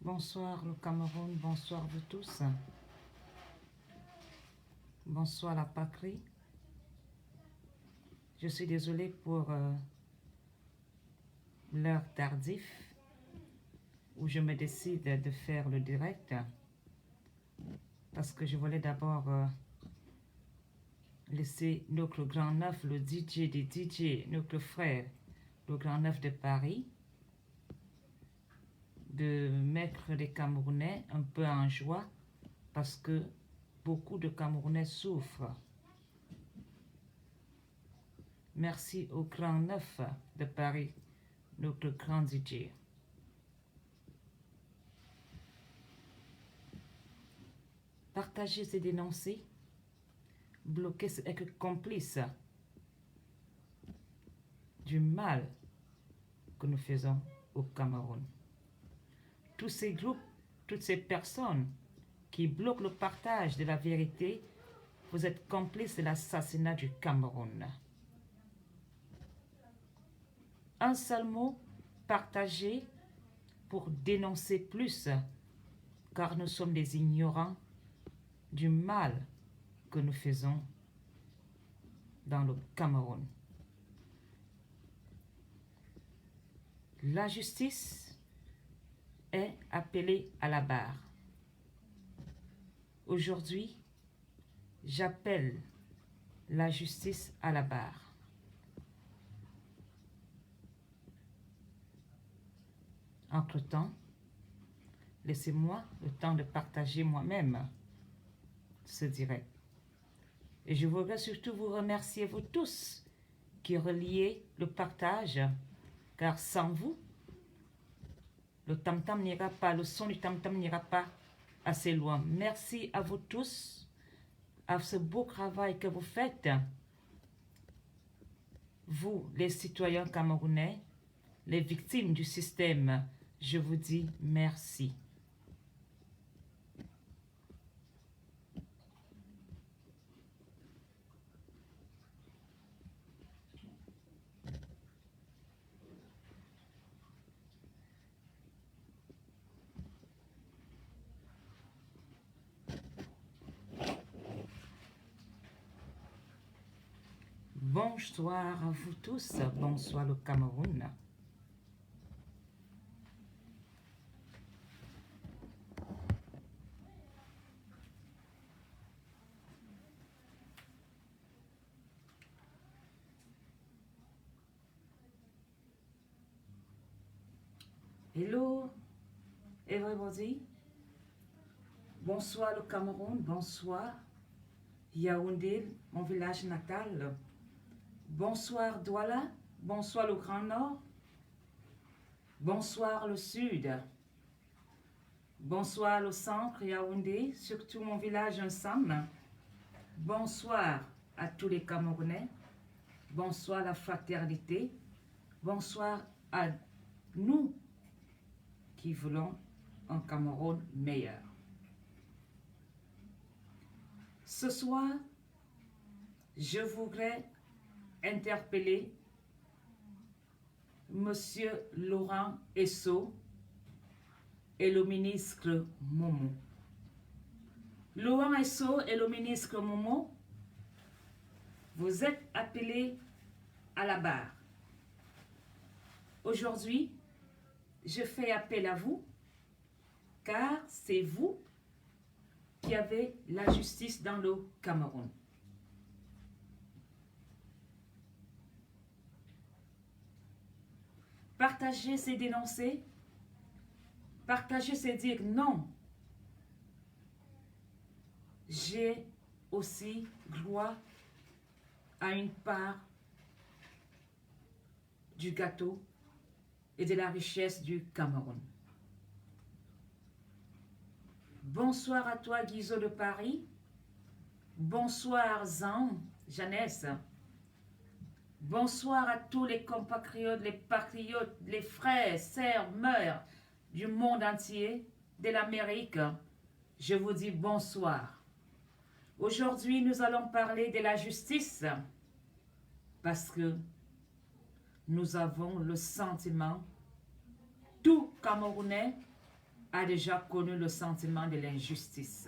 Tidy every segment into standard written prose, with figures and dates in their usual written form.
Bonsoir le Cameroun, bonsoir vous tous. Bonsoir la patrie. Je suis désolée pour l'heure tardive où je me décide de faire le direct parce que je voulais d'abord laisser notre grand neuf, le DJ des DJ, notre frère, le grand neuf de Paris, de mettre les Camerounais un peu en joie parce que beaucoup de Camerounais souffrent. Merci au grand neuf de Paris, notre grand DJ. Partager, c'est dénoncer. Bloquer, c'est être complice du mal que nous faisons au Cameroun. Tous ces groupes, toutes ces personnes qui bloquent le partage de la vérité, vous êtes complices de l'assassinat du Cameroun. Un seul mot, partager pour dénoncer plus, car nous sommes des ignorants du mal que nous faisons dans le Cameroun. La justice est appelée à la barre. Aujourd'hui, j'appelle la justice à la barre. Entre-temps, laissez-moi le temps de partager moi-même ce direct. Et je voudrais surtout vous remercier, vous tous, qui reliez le partage, car sans vous, le tam-tam n'ira pas, le son du tam-tam n'ira pas assez loin. Merci à vous tous, à ce beau travail que vous faites. Vous, les citoyens camerounais, les victimes du système, je vous dis merci. Bonsoir à vous tous, bonsoir le Cameroun. Hello everybody. Bonsoir le Cameroun, bonsoir Yaoundé, mon village natal. Bonsoir Douala, bonsoir le Grand Nord. Bonsoir le Sud. Bonsoir le centre Yaoundé, surtout mon village Nsam. Bonsoir à tous les Camerounais. Bonsoir la fraternité. Bonsoir à nous qui voulons un Cameroun meilleur. Ce soir, je voudrais interpeller Monsieur Laurent Esso et le ministre Momo. Laurent Esso et le ministre Momo, vous êtes appelés à la barre. Aujourd'hui, je fais appel à vous, car c'est vous qui avez la justice dans le Cameroun. Partager, c'est dénoncer. Partager, c'est dire non. J'ai aussi droit à une part du gâteau et de la richesse du Cameroun. Bonsoir à toi, Guizot de Paris. Bonsoir, Zan, Jeannesse. Bonsoir à tous les compatriotes, les patriotes, les frères, sœurs, mœurs du monde entier, de l'Amérique. Je vous dis bonsoir. Aujourd'hui, nous allons parler de la justice parce que nous avons le sentiment, tout Camerounais a déjà connu le sentiment de l'injustice.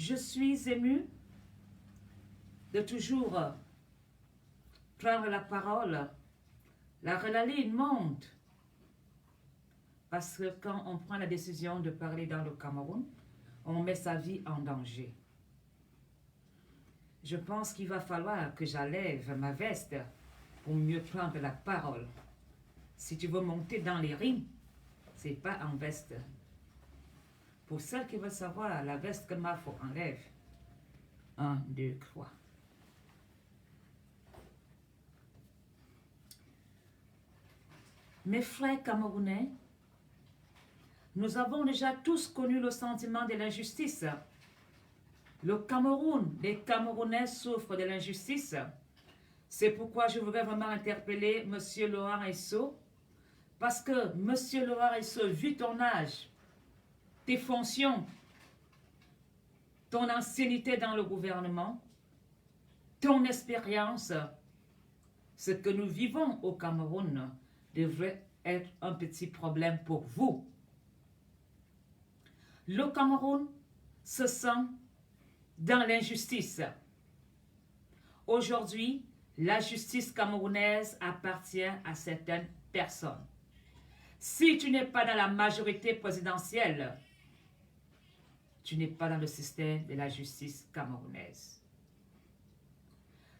Je suis émue de toujours prendre la parole. L'adrénaline monte. Parce que quand on prend la décision de parler dans le Cameroun, on met sa vie en danger. Je pense qu'il va falloir que j'enlève ma veste pour mieux prendre la parole. Si tu veux monter dans les rimes, c'est pas en veste. Pour celles qui veulent savoir, la veste que Mafo enlève. 1, 2, 3. Mes frères camerounais, nous avons déjà tous connu le sentiment de l'injustice. Le Cameroun, les Camerounais souffrent de l'injustice. C'est pourquoi je voudrais vraiment interpeller M. Laurent Esso, parce que M. Laurent Esso, vu ton âge, tes fonctions, ton ancienneté dans le gouvernement, ton expérience, ce que nous vivons au Cameroun devrait être un petit problème pour vous. Le Cameroun se sent dans l'injustice. Aujourd'hui, la justice camerounaise appartient à certaines personnes. Si tu n'es pas dans la majorité présidentielle, tu n'es pas dans le système de la justice camerounaise.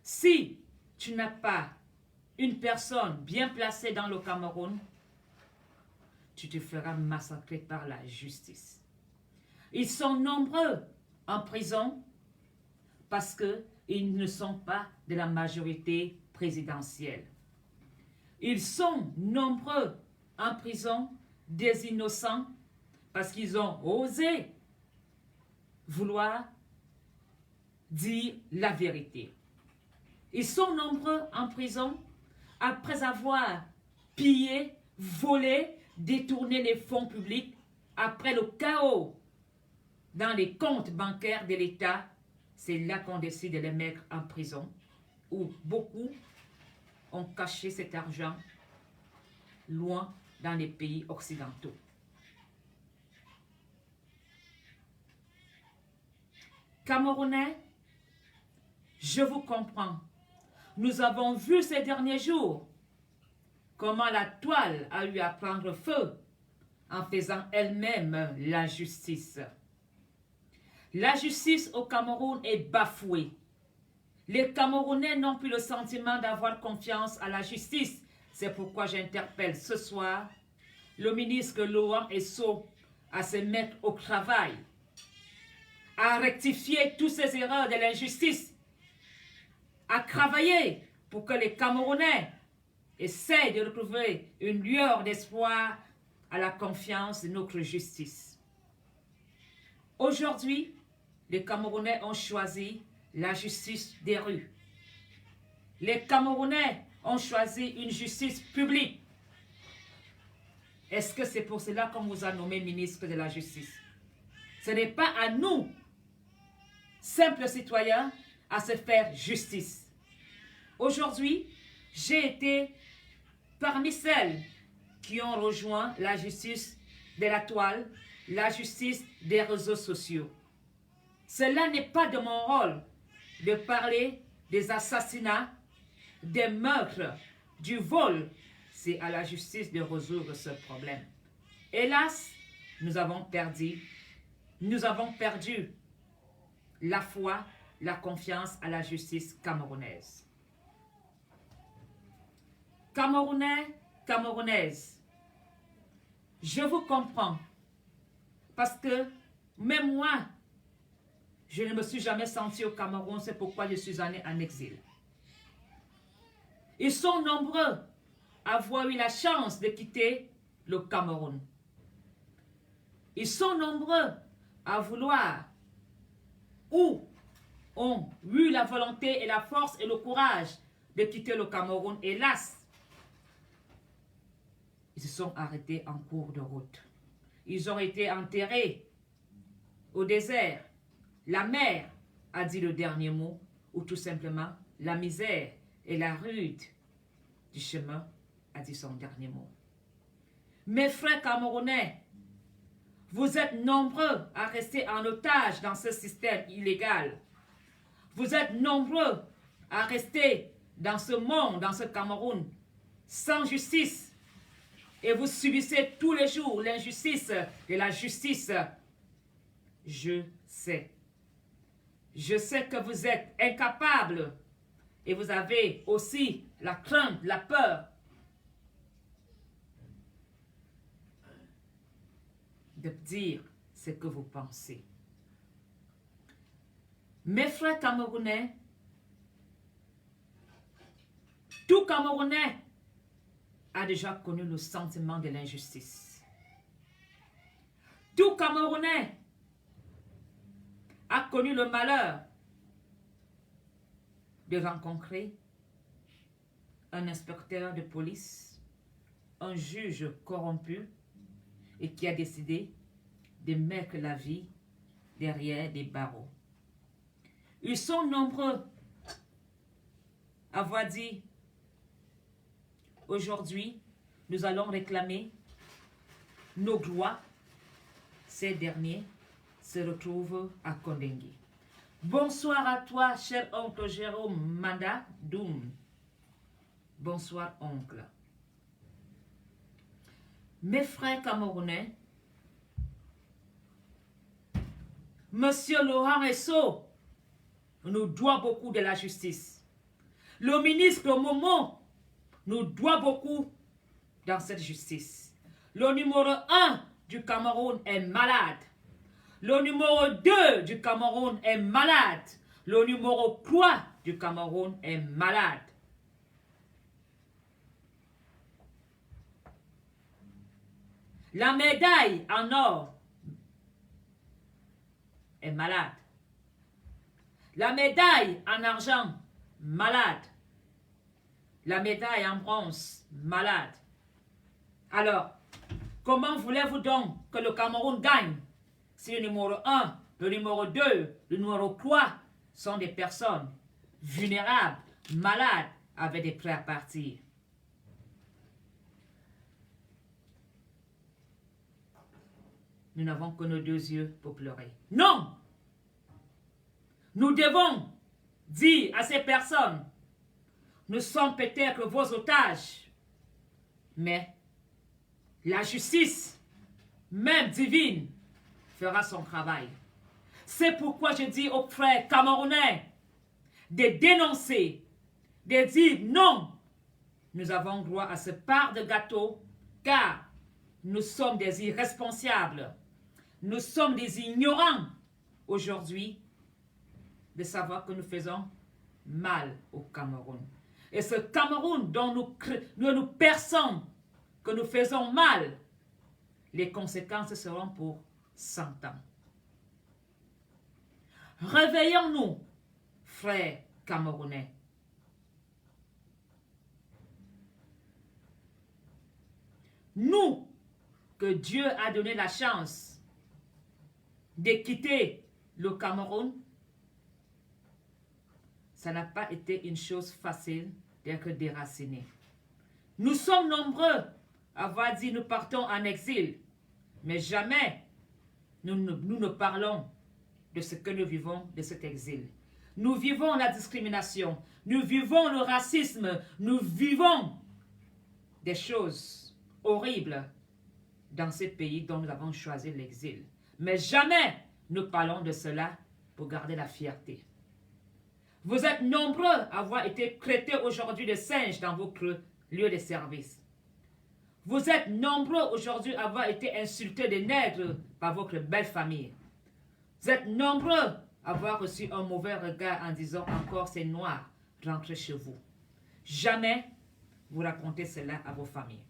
Si tu n'as pas une personne bien placée dans le Cameroun, tu te feras massacrer par la justice. Ils sont nombreux en prison parce qu'ils ne sont pas de la majorité présidentielle. Ils sont nombreux en prison des innocents parce qu'ils ont osé vouloir dire la vérité. Ils sont nombreux en prison après avoir pillé, volé, détourné les fonds publics, après le chaos dans les comptes bancaires de l'État. C'est là qu'on décide de les mettre en prison, où beaucoup ont caché cet argent loin dans les pays occidentaux. Camerounais, je vous comprends. Nous avons vu ces derniers jours comment la toile a eu à prendre feu en faisant elle-même la justice. La justice au Cameroun est bafouée. Les Camerounais n'ont plus le sentiment d'avoir confiance à la justice. C'est pourquoi j'interpelle ce soir le ministre Laurent Esso à se mettre au travail, à rectifier toutes ces erreurs de l'injustice, à travailler pour que les Camerounais essayent de retrouver une lueur d'espoir à la confiance de notre justice. Aujourd'hui, les Camerounais ont choisi la justice des rues. Les Camerounais ont choisi une justice publique. Est-ce que c'est pour cela qu'on vous a nommé ministre de la Justice? Ce n'est pas à nous, simples citoyens, à se faire justice. Aujourd'hui, j'ai été parmi celles qui ont rejoint la justice de la toile, la justice des réseaux sociaux. Cela n'est pas de mon rôle de parler des assassinats, des meurtres, du vol. C'est à la justice de résoudre ce problème. Hélas, nous avons perdu la foi, la confiance à la justice camerounaise. Camerounais, Camerounaises, je vous comprends parce que même moi, je ne me suis jamais senti au Cameroun, c'est pourquoi je suis allé en exil. Ils sont nombreux à avoir eu la chance de quitter le Cameroun. Ils sont nombreux à vouloir ou ont eu la volonté et la force et le courage de quitter le Cameroun. Hélas, ils se sont arrêtés en cours de route. Ils ont été enterrés au désert. La mer a dit le dernier mot, ou tout simplement la misère et la rude du chemin a dit son dernier mot. Mes frères camerounais, vous êtes nombreux à rester en otage dans ce système illégal. Vous êtes nombreux à rester dans ce monde, dans ce Cameroun, sans justice. Et vous subissez tous les jours l'injustice et la justice. Je sais. Je sais que vous êtes incapables et vous avez aussi la crainte, la peur de dire ce que vous pensez. Mes frères camerounais, tout Camerounais a déjà connu le sentiment de l'injustice. Tout Camerounais a connu le malheur de rencontrer un inspecteur de police, un juge corrompu et qui a décidé de mettre la vie derrière des barreaux. Ils sont nombreux à avoir dit, aujourd'hui, nous allons réclamer nos droits. Ces derniers se retrouvent à Kondengi. Bonsoir à toi, cher oncle Jérôme Manda Doum. Bonsoir, oncle. Mes frères camerounais, Monsieur Laurent Esso nous doit beaucoup de la justice. Le ministre Momo nous doit beaucoup dans cette justice. Le numéro 1 du Cameroun est malade. Le numéro 2 du Cameroun est malade. Le numéro 3 du Cameroun est malade. La médaille en or est malade. La médaille en argent, malade. La médaille en bronze, malade. Alors, comment voulez-vous donc que le Cameroun gagne si le numéro 1, le numéro 2, le numéro 3 sont des personnes vulnérables, malades, avec des prêts à partir? Nous n'avons que nos 2 yeux pour pleurer. Non! Nous devons dire à ces personnes, nous sommes peut-être vos otages, mais la justice, même divine, fera son travail. C'est pourquoi je dis aux frères camerounais de dénoncer, de dire non, nous avons droit à ce part de gâteau, car nous sommes des irresponsables, nous sommes des ignorants aujourd'hui de savoir que nous faisons mal au Cameroun. Et ce Cameroun dont nous perçons que nous faisons mal, les conséquences seront pour 100 ans. Réveillons-nous, frères camerounais. Nous, que Dieu a donné la chance de quitter le Cameroun, ça n'a pas été une chose facile d'être déraciné. Nous sommes nombreux à avoir dit nous partons en exil, mais jamais nous ne parlons de ce que nous vivons de cet exil. Nous vivons la discrimination, nous vivons le racisme, nous vivons des choses horribles dans ces pays dont nous avons choisi l'exil. Mais jamais nous parlons de cela pour garder la fierté. Vous êtes nombreux à avoir été traités aujourd'hui de singes dans vos lieux de service. Vous êtes nombreux aujourd'hui à avoir été insultés de nègres par votre belle famille. Vous êtes nombreux à avoir reçu un mauvais regard en disant encore c'est noir, rentrez chez vous. Jamais vous racontez cela à vos familles.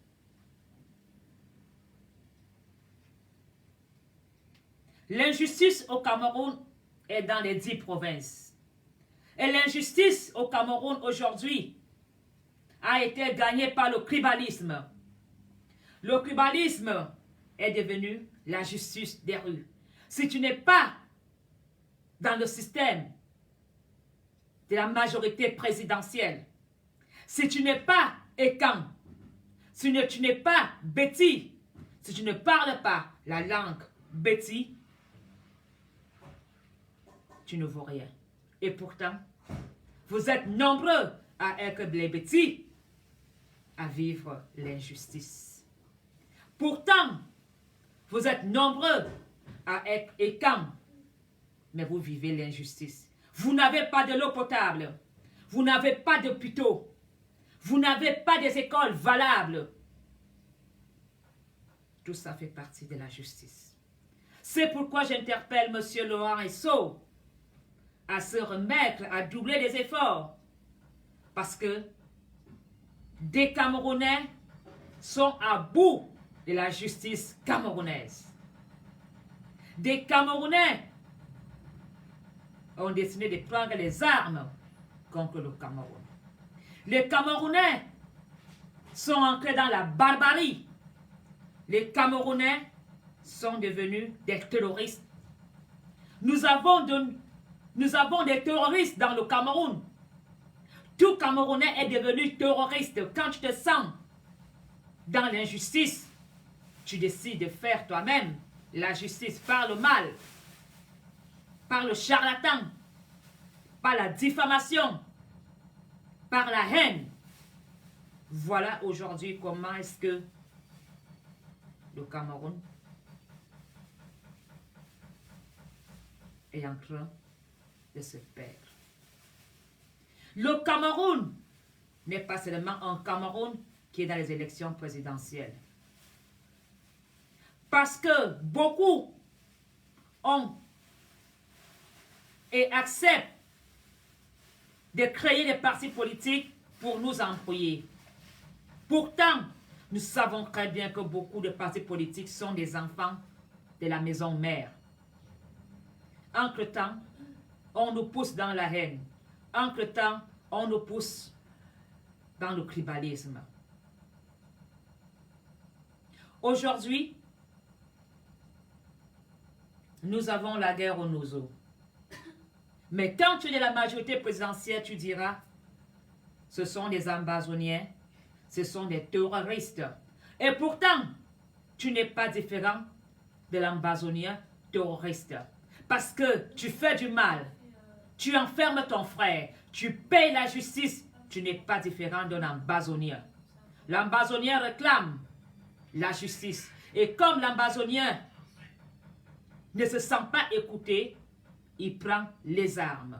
L'injustice au Cameroun est dans les 10 provinces. Et l'injustice au Cameroun aujourd'hui a été gagnée par le tribalisme. Le tribalisme est devenu la justice des rues. Si tu n'es pas dans le système de la majorité présidentielle, si tu n'es pas écan, si tu n'es pas bêtis, si tu ne parles pas la langue bêtis, tu ne vaux rien. Et pourtant, vous êtes nombreux à être les bêtis, à vivre l'injustice. Pourtant, vous êtes nombreux à être écans, mais vous vivez l'injustice. Vous n'avez pas de l'eau potable, vous n'avez pas d'hôpitaux, vous n'avez pas des écoles valables. Tout ça fait partie de la justice. C'est pourquoi j'interpelle M. Laurent Esso à se remettre, à doubler les efforts. Parce que des Camerounais sont à bout de la justice camerounaise. Des Camerounais ont décidé de prendre les armes contre le Cameroun. Les Camerounais sont entrés dans la barbarie. Les Camerounais sont devenus des terroristes. Nous avons des terroristes dans le Cameroun. Tout Camerounais est devenu terroriste. Quand tu te sens dans l'injustice, tu décides de faire toi-même la justice par le mal, par le charlatan, par la diffamation, par la haine. Voilà aujourd'hui comment est-ce que le Cameroun est en train de se perdre. Le Cameroun n'est pas seulement un Cameroun qui est dans les élections présidentielles. Parce que beaucoup ont et acceptent de créer des partis politiques pour nous embrouiller. Pourtant, nous savons très bien que beaucoup de partis politiques sont des enfants de la maison mère. Entre-temps, on nous pousse dans la haine. Entre-temps, on nous pousse dans le tribalisme. Aujourd'hui, nous avons la guerre aux Nozo. Mais quand tu es de la majorité présidentielle, tu diras, ce sont des ambazoniens, ce sont des terroristes. Et pourtant, tu n'es pas différent de l'ambazonien terroriste. Parce que tu fais du mal, tu enfermes ton frère, tu payes la justice, tu n'es pas différent d'un ambazonien. L'ambazonien réclame la justice. Et comme l'ambazonien ne se sent pas écouté, il prend les armes.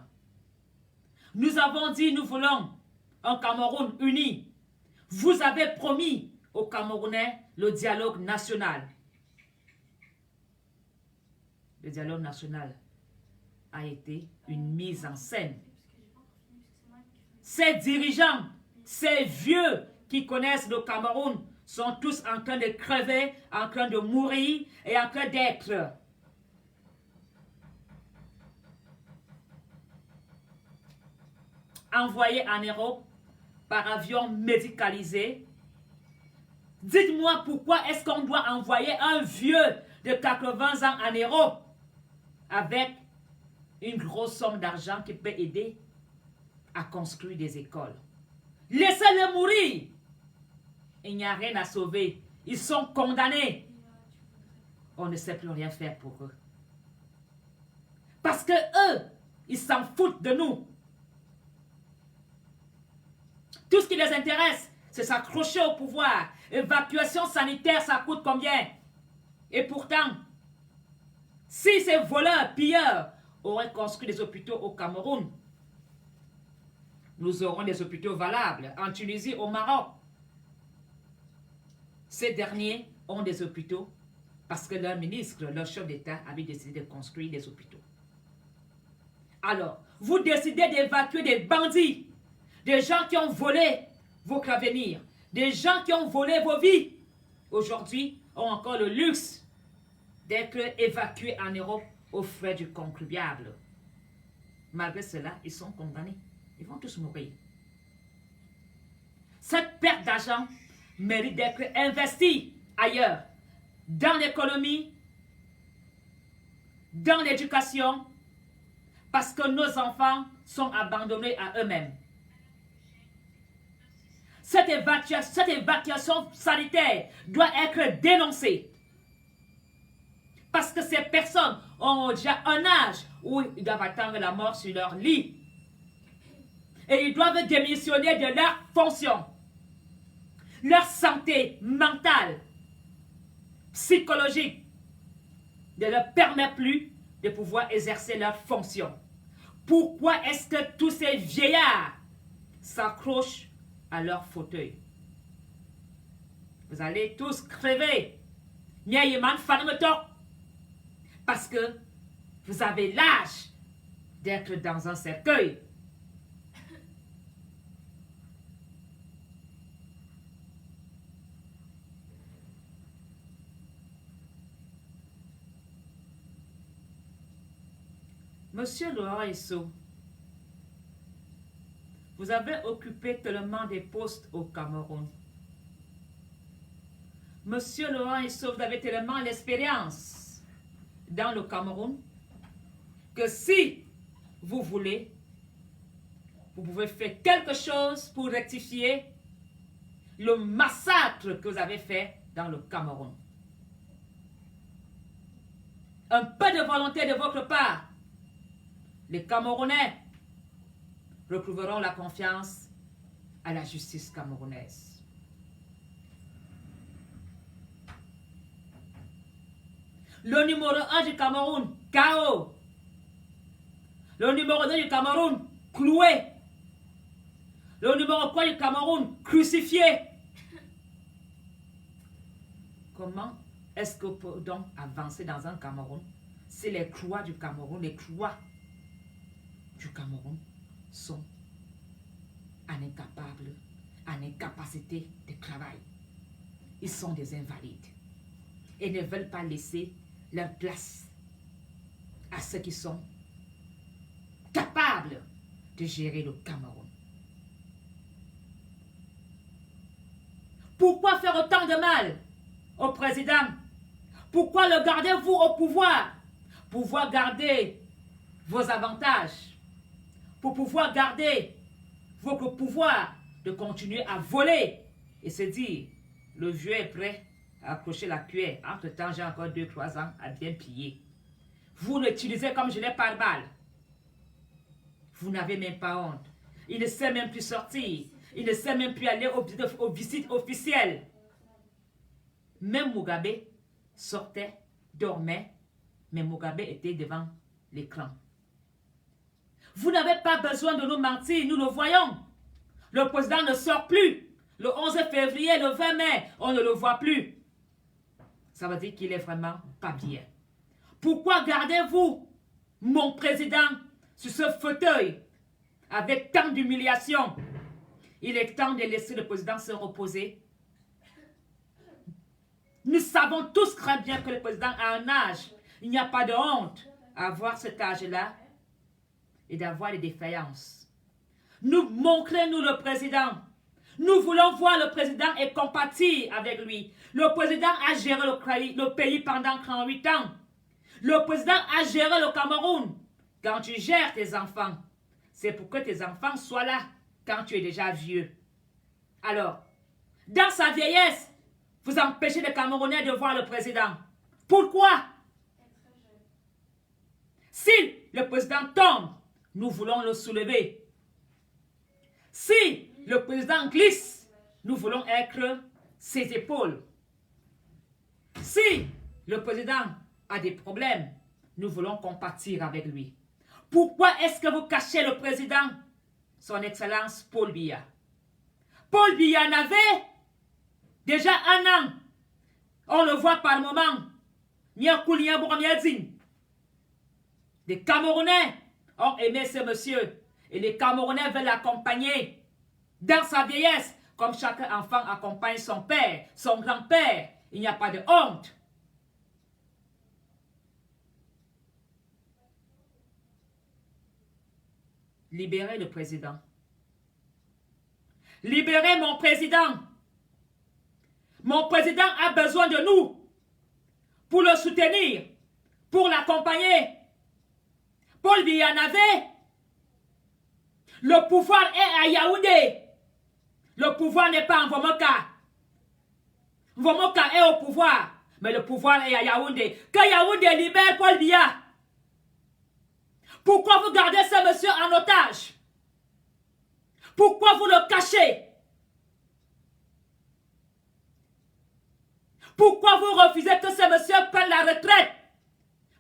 Nous avons dit, nous voulons un Cameroun uni. Vous avez promis aux Camerounais le dialogue national. Le dialogue national a été une mise en scène. Ces dirigeants, ces vieux qui connaissent le Cameroun sont tous en train de crever, en train de mourir et en train d'être envoyés en Europe par avion médicalisé. Dites-moi pourquoi est-ce qu'on doit envoyer un vieux de 80 ans en Europe avec une grosse somme d'argent qui peut aider à construire des écoles. Laissez-les mourir. Il n'y a rien à sauver. Ils sont condamnés. On ne sait plus rien faire pour eux. Parce que eux, ils s'en foutent de nous. Tout ce qui les intéresse, c'est s'accrocher au pouvoir. Évacuation sanitaire, ça coûte combien? Et pourtant, si ces voleurs, pilleurs, auraient construit des hôpitaux au Cameroun, nous aurons des hôpitaux valables en Tunisie, au Maroc. Ces derniers ont des hôpitaux parce que leur ministre, leur chef d'État avait décidé de construire des hôpitaux. Alors, vous décidez d'évacuer des bandits, des gens qui ont volé votre avenir, des gens qui ont volé vos vies. Aujourd'hui, ont encore le luxe d'être évacués en Europe aux frais du contribuable. Malgré cela, ils sont condamnés. Ils vont tous mourir. Cette perte d'argent mérite d'être investie ailleurs, dans l'économie, dans l'éducation, parce que nos enfants sont abandonnés à eux-mêmes. Cette évacuation sanitaire doit être dénoncée. Parce que ces personnes ont déjà un âge où ils doivent attendre la mort sur leur lit. Et ils doivent démissionner de leur fonction. Leur santé mentale, psychologique, ne leur permet plus de pouvoir exercer leur fonction. Pourquoi est-ce que tous ces vieillards s'accrochent à leur fauteuil? Vous allez tous crever. Parce que vous avez l'âge d'être dans un cercueil. Monsieur Laurent Esso, vous avez occupé tellement des postes au Cameroun. Monsieur Laurent Esso, vous avez tellement l'expérience dans le Cameroun que si vous voulez, vous pouvez faire quelque chose pour rectifier le massacre que vous avez fait dans le Cameroun. Un peu de volonté de votre part. Les Camerounais retrouveront la confiance à la justice camerounaise. Le numéro 1 du Cameroun, KO. Le numéro 2 du Cameroun, cloué. Le numéro 3 du Cameroun, crucifié. Comment est-ce qu'on peut donc avancer dans un Cameroun si les croix du Cameroun, les croix du Cameroun sont en incapacité de travail. Ils sont des invalides et ne veulent pas laisser leur place à ceux qui sont capables de gérer le Cameroun. Pourquoi faire autant de mal au président? Pourquoi le gardez-vous au pouvoir? Pour pouvoir garder vos avantages, pour pouvoir garder votre pouvoir de continuer à voler et se dire, le vieux est prêt à accrocher la cuillère. Entre-temps, j'ai encore 2-3 ans à bien piller. Vous l'utilisez comme gilet pare-balles. Vous n'avez même pas honte. Il ne sait même plus sortir. Il ne sait même plus aller aux visites officielles. Même Mugabe sortait, dormait, mais Mugabe était devant l'écran. Vous n'avez pas besoin de nous mentir, nous le voyons. Le président ne sort plus. Le 11 février, le 20 mai, on ne le voit plus. Ça veut dire qu'il est vraiment pas bien. Pourquoi gardez-vous mon président sur ce fauteuil avec tant d'humiliation? Il est temps de laisser le président se reposer. Nous savons tous très bien que le président a un âge. Il n'y a pas de honte à avoir cet âge-là et d'avoir des défaillances. Montrez-nous le président. Nous voulons voir le président et compatir avec lui. Le président a géré le pays pendant 38 ans. Le président a géré le Cameroun. Quand tu gères tes enfants, c'est pour que tes enfants soient là quand tu es déjà vieux. Alors, dans sa vieillesse, vous empêchez les Camerounais de voir le président. Pourquoi? Si le président tombe, nous voulons le soulever. Si le président glisse, nous voulons être ses épaules. Si le président a des problèmes, nous voulons compatir avec lui. Pourquoi est-ce que vous cachez le président? Son Excellence Paul Biya. Paul Biya n'avait déjà 1 an. On le voit par moment. Les Camerounais ont aimé ce monsieur. Et les Camerounais veulent l'accompagner dans sa vieillesse. Comme chaque enfant accompagne son père, son grand-père. Il n'y a pas de honte. Libérez le président. Libérez mon président. Mon président a besoin de nous pour le soutenir, pour l'accompagner. Paul Biya n'avait. Le pouvoir est à Yaoundé. Le pouvoir n'est pas en Vomoka. Vomoka est au pouvoir, mais le pouvoir est à Yaoundé. Que Yaoundé libère Paul Biya. Pourquoi vous gardez ce monsieur en otage? Pourquoi vous le cachez? Pourquoi vous refusez que ce monsieur prenne la retraite?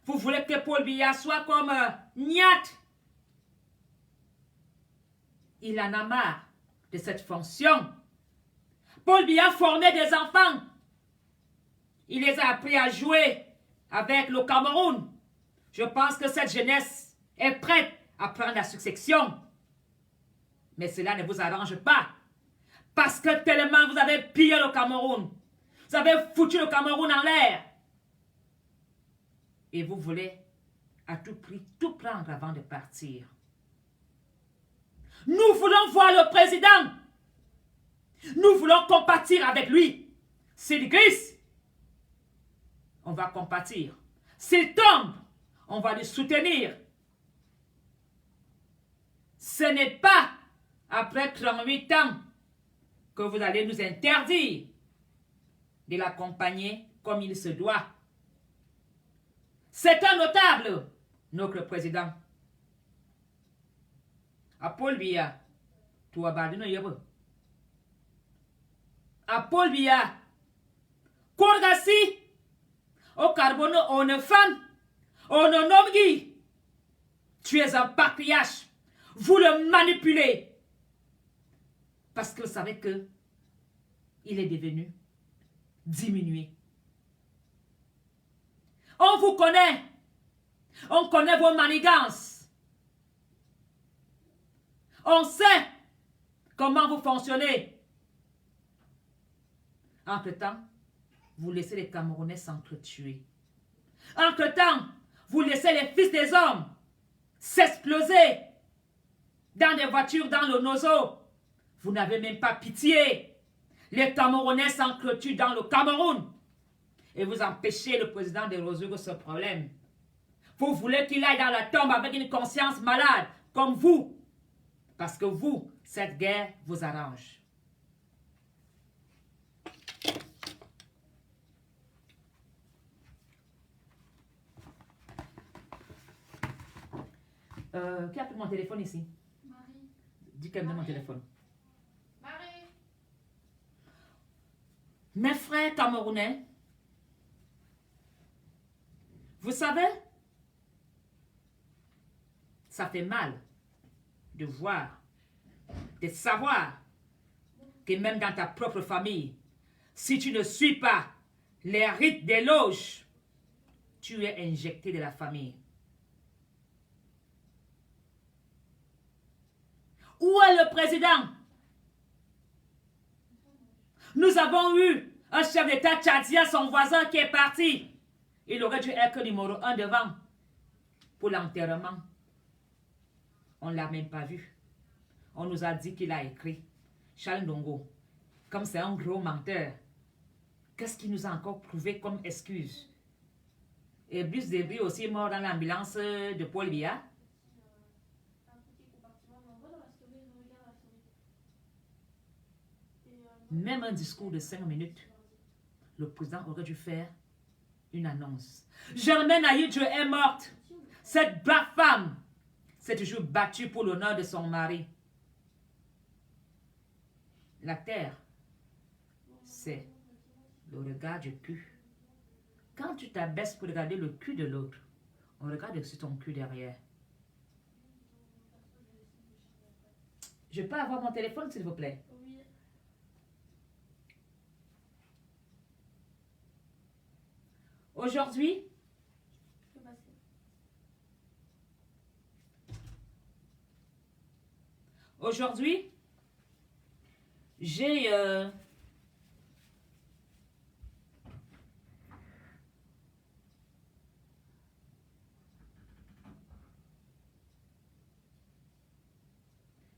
Vous voulez que Paul Biya soit comme Niat? Il en a marre de cette fonction. Paul Biya formait des enfants. Il les a appris à jouer avec le Cameroun. Je pense que cette jeunesse est prête à prendre la succession. Mais cela ne vous arrange pas. Parce que tellement vous avez pillé le Cameroun. Vous avez foutu le Cameroun en l'air. Et vous voulez à tout prix tout prendre avant de partir. Nous voulons voir le président. Nous voulons compatir avec lui. S'il glisse, on va compatir. S'il tombe, on va le soutenir. Ce n'est pas après 38 ans que vous allez nous interdire de l'accompagner comme il se doit. C'est un notable, notre président. A Paul Biya, tu as badino yebo. A Paul Biya, Korgasi, au carbono, on est femme, on est homme. Tu es un patriarche. Vous le manipulez. Parce que vous savez que il est devenu diminué. On vous connaît. On connaît vos manigances. On sait comment vous fonctionnez. Entre-temps, vous laissez les Camerounais s'entretuer. Entre-temps, vous laissez les fils des hommes s'exploser dans des voitures dans le Nozo. Vous n'avez même pas pitié. Les Camerounais s'entretuent dans le Cameroun. Et vous empêchez le président de résoudre ce problème. Vous voulez qu'il aille dans la tombe avec une conscience malade, comme vous. Parce que vous, cette guerre vous arrange. Qui a pris mon téléphone ici? Marie. Dis qu'elle me donne mon téléphone. Marie. Mes frères camerounais, vous savez, ça fait mal de voir, de savoir que même dans ta propre famille, si tu ne suis pas les rites des loges, tu es injecté de la famille. Où est le président? Nous avons eu un chef d'État tchadien, son voisin qui est parti. Il aurait dû être numéro 1 devant pour l'enterrement. On ne l'a même pas vu. On nous a dit qu'il a écrit. Charles Ndongo, comme c'est un gros menteur, qu'est-ce qu'il nous a encore prouvé comme excuse? Et Bruce Debris aussi mort dans l'ambulance de Paul Biya. Même un discours de 5 minutes, le président aurait dû faire une annonce. Germaine Aïdjo est morte. Cette brave femme s'est toujours battue pour l'honneur de son mari. La terre, c'est le regard du cul. Quand tu t'abaisses pour regarder le cul de l'autre, on regarde aussi ton cul derrière. Je peux avoir mon téléphone, s'il vous plaît? Oui. Aujourd'hui, Je peux passer. aujourd'hui, j'ai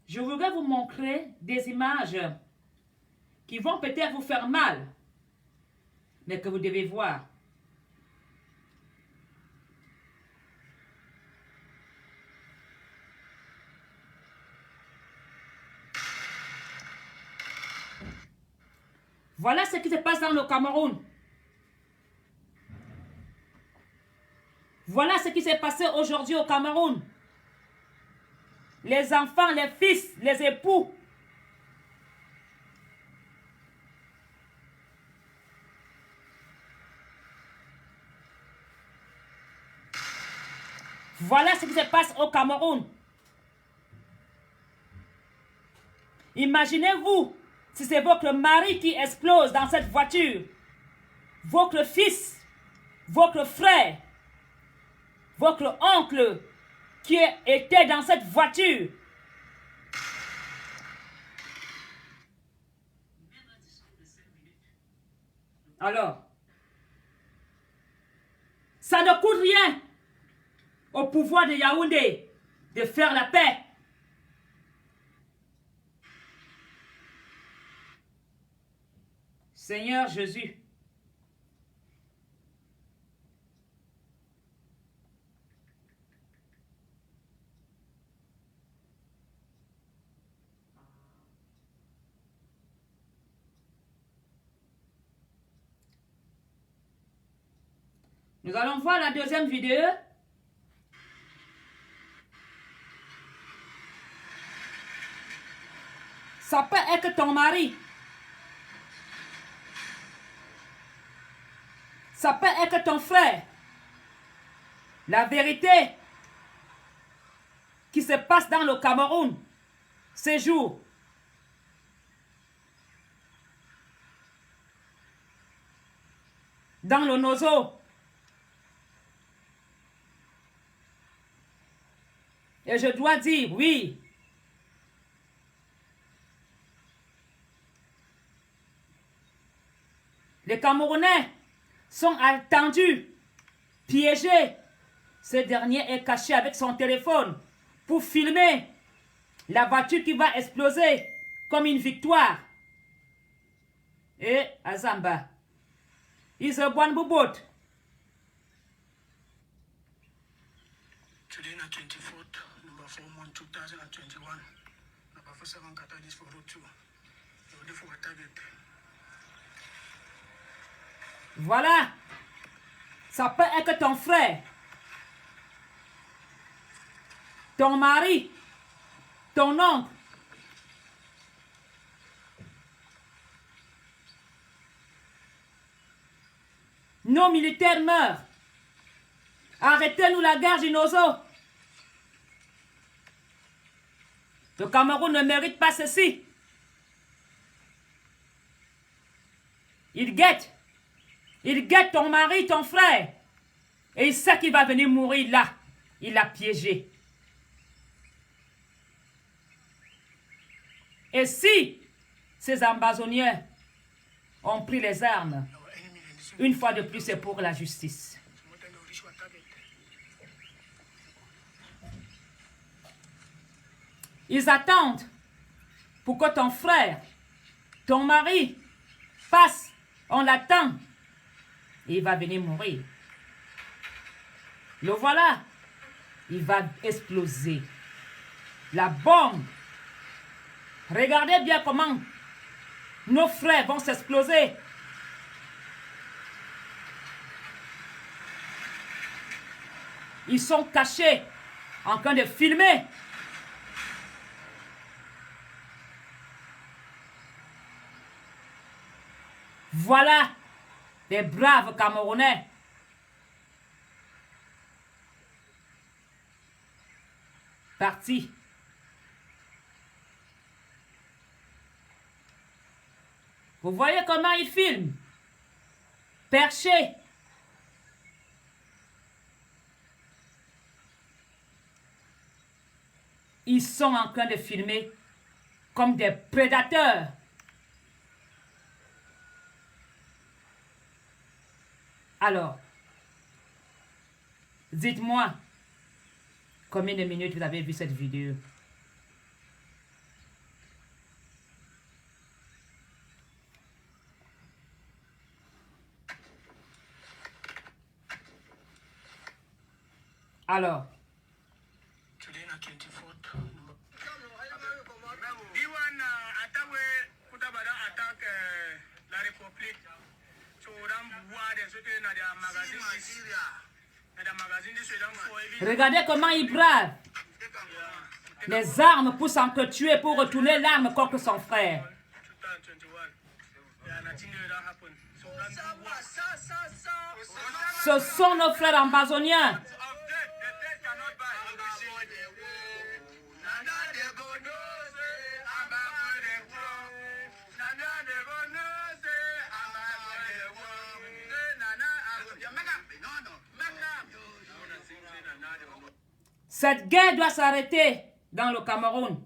Je voudrais vous montrer des images qui vont peut-être vous faire mal, mais que vous devez voir. Voilà ce qui se passe dans le Cameroun. Voilà ce qui s'est passé aujourd'hui au Cameroun. Les enfants, les fils, les époux. Voilà ce qui se passe au Cameroun. Imaginez-vous si c'est votre mari qui explose dans cette voiture, votre fils, votre frère, votre oncle qui était dans cette voiture. Alors, ça ne coûte rien au pouvoir de Yaoundé de faire la paix. Seigneur Jésus, nous allons voir la deuxième vidéo. Ça peut être ton mari. Ça peut être ton frère. La vérité qui se passe dans le Cameroun ces jours. Dans le Nozo. Et je dois dire, oui. Les Camerounais sont attendus, piégés. Ce dernier est caché avec son téléphone pour filmer la voiture qui va exploser comme une victoire. Et Azamba, is a one boat. Today, na 24th, number 4 month 2021. Number 47 Catalyst for road 2. Ready for a target. Voilà. Ça peut être ton frère, ton mari, ton oncle. Nos militaires meurent. Arrêtez-nous la guerre du Nozo. Le Cameroun ne mérite pas ceci. Il guette. Il guette ton mari, ton frère. Et il sait qu'il va venir mourir là. Il l'a piégé. Et si ces ambazoniens ont pris les armes, Our enemy in this une fois de plus, c'est pour la justice. more than reach our target. Ils attendent pour que ton frère, ton mari passe. On l'attend. Et il va venir mourir. Le voilà. Il va exploser. La bombe. Regardez bien comment nos frères vont s'exploser. Ils sont cachés en train de filmer. Voilà des braves Camerounais. Partis. Vous voyez comment ils filment? Perchés. Ils sont en train de filmer comme des prédateurs. Alors, dites-moi combien de minutes vous avez vu cette vidéo. Alors, Today na 24th. Diwan attaque kutabada attaque la République. So ram boire c'était na des magazines. Na des magazines de Sudan for regardez comment il brave. Les armes pour s'entretuer, pour retourner l'arme contre son frère. 2021. Yeah, nothing that happened. So ram boire. Ce sont nos frères ambazoniens. Cette guerre doit s'arrêter dans le Cameroun.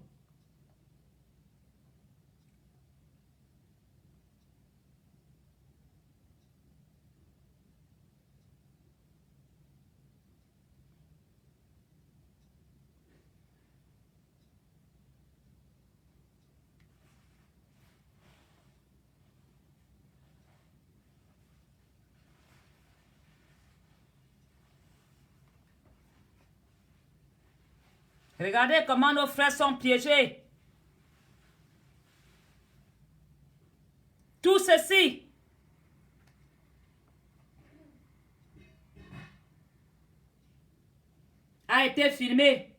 Regardez comment nos frères sont piégés. Tout ceci a été filmé.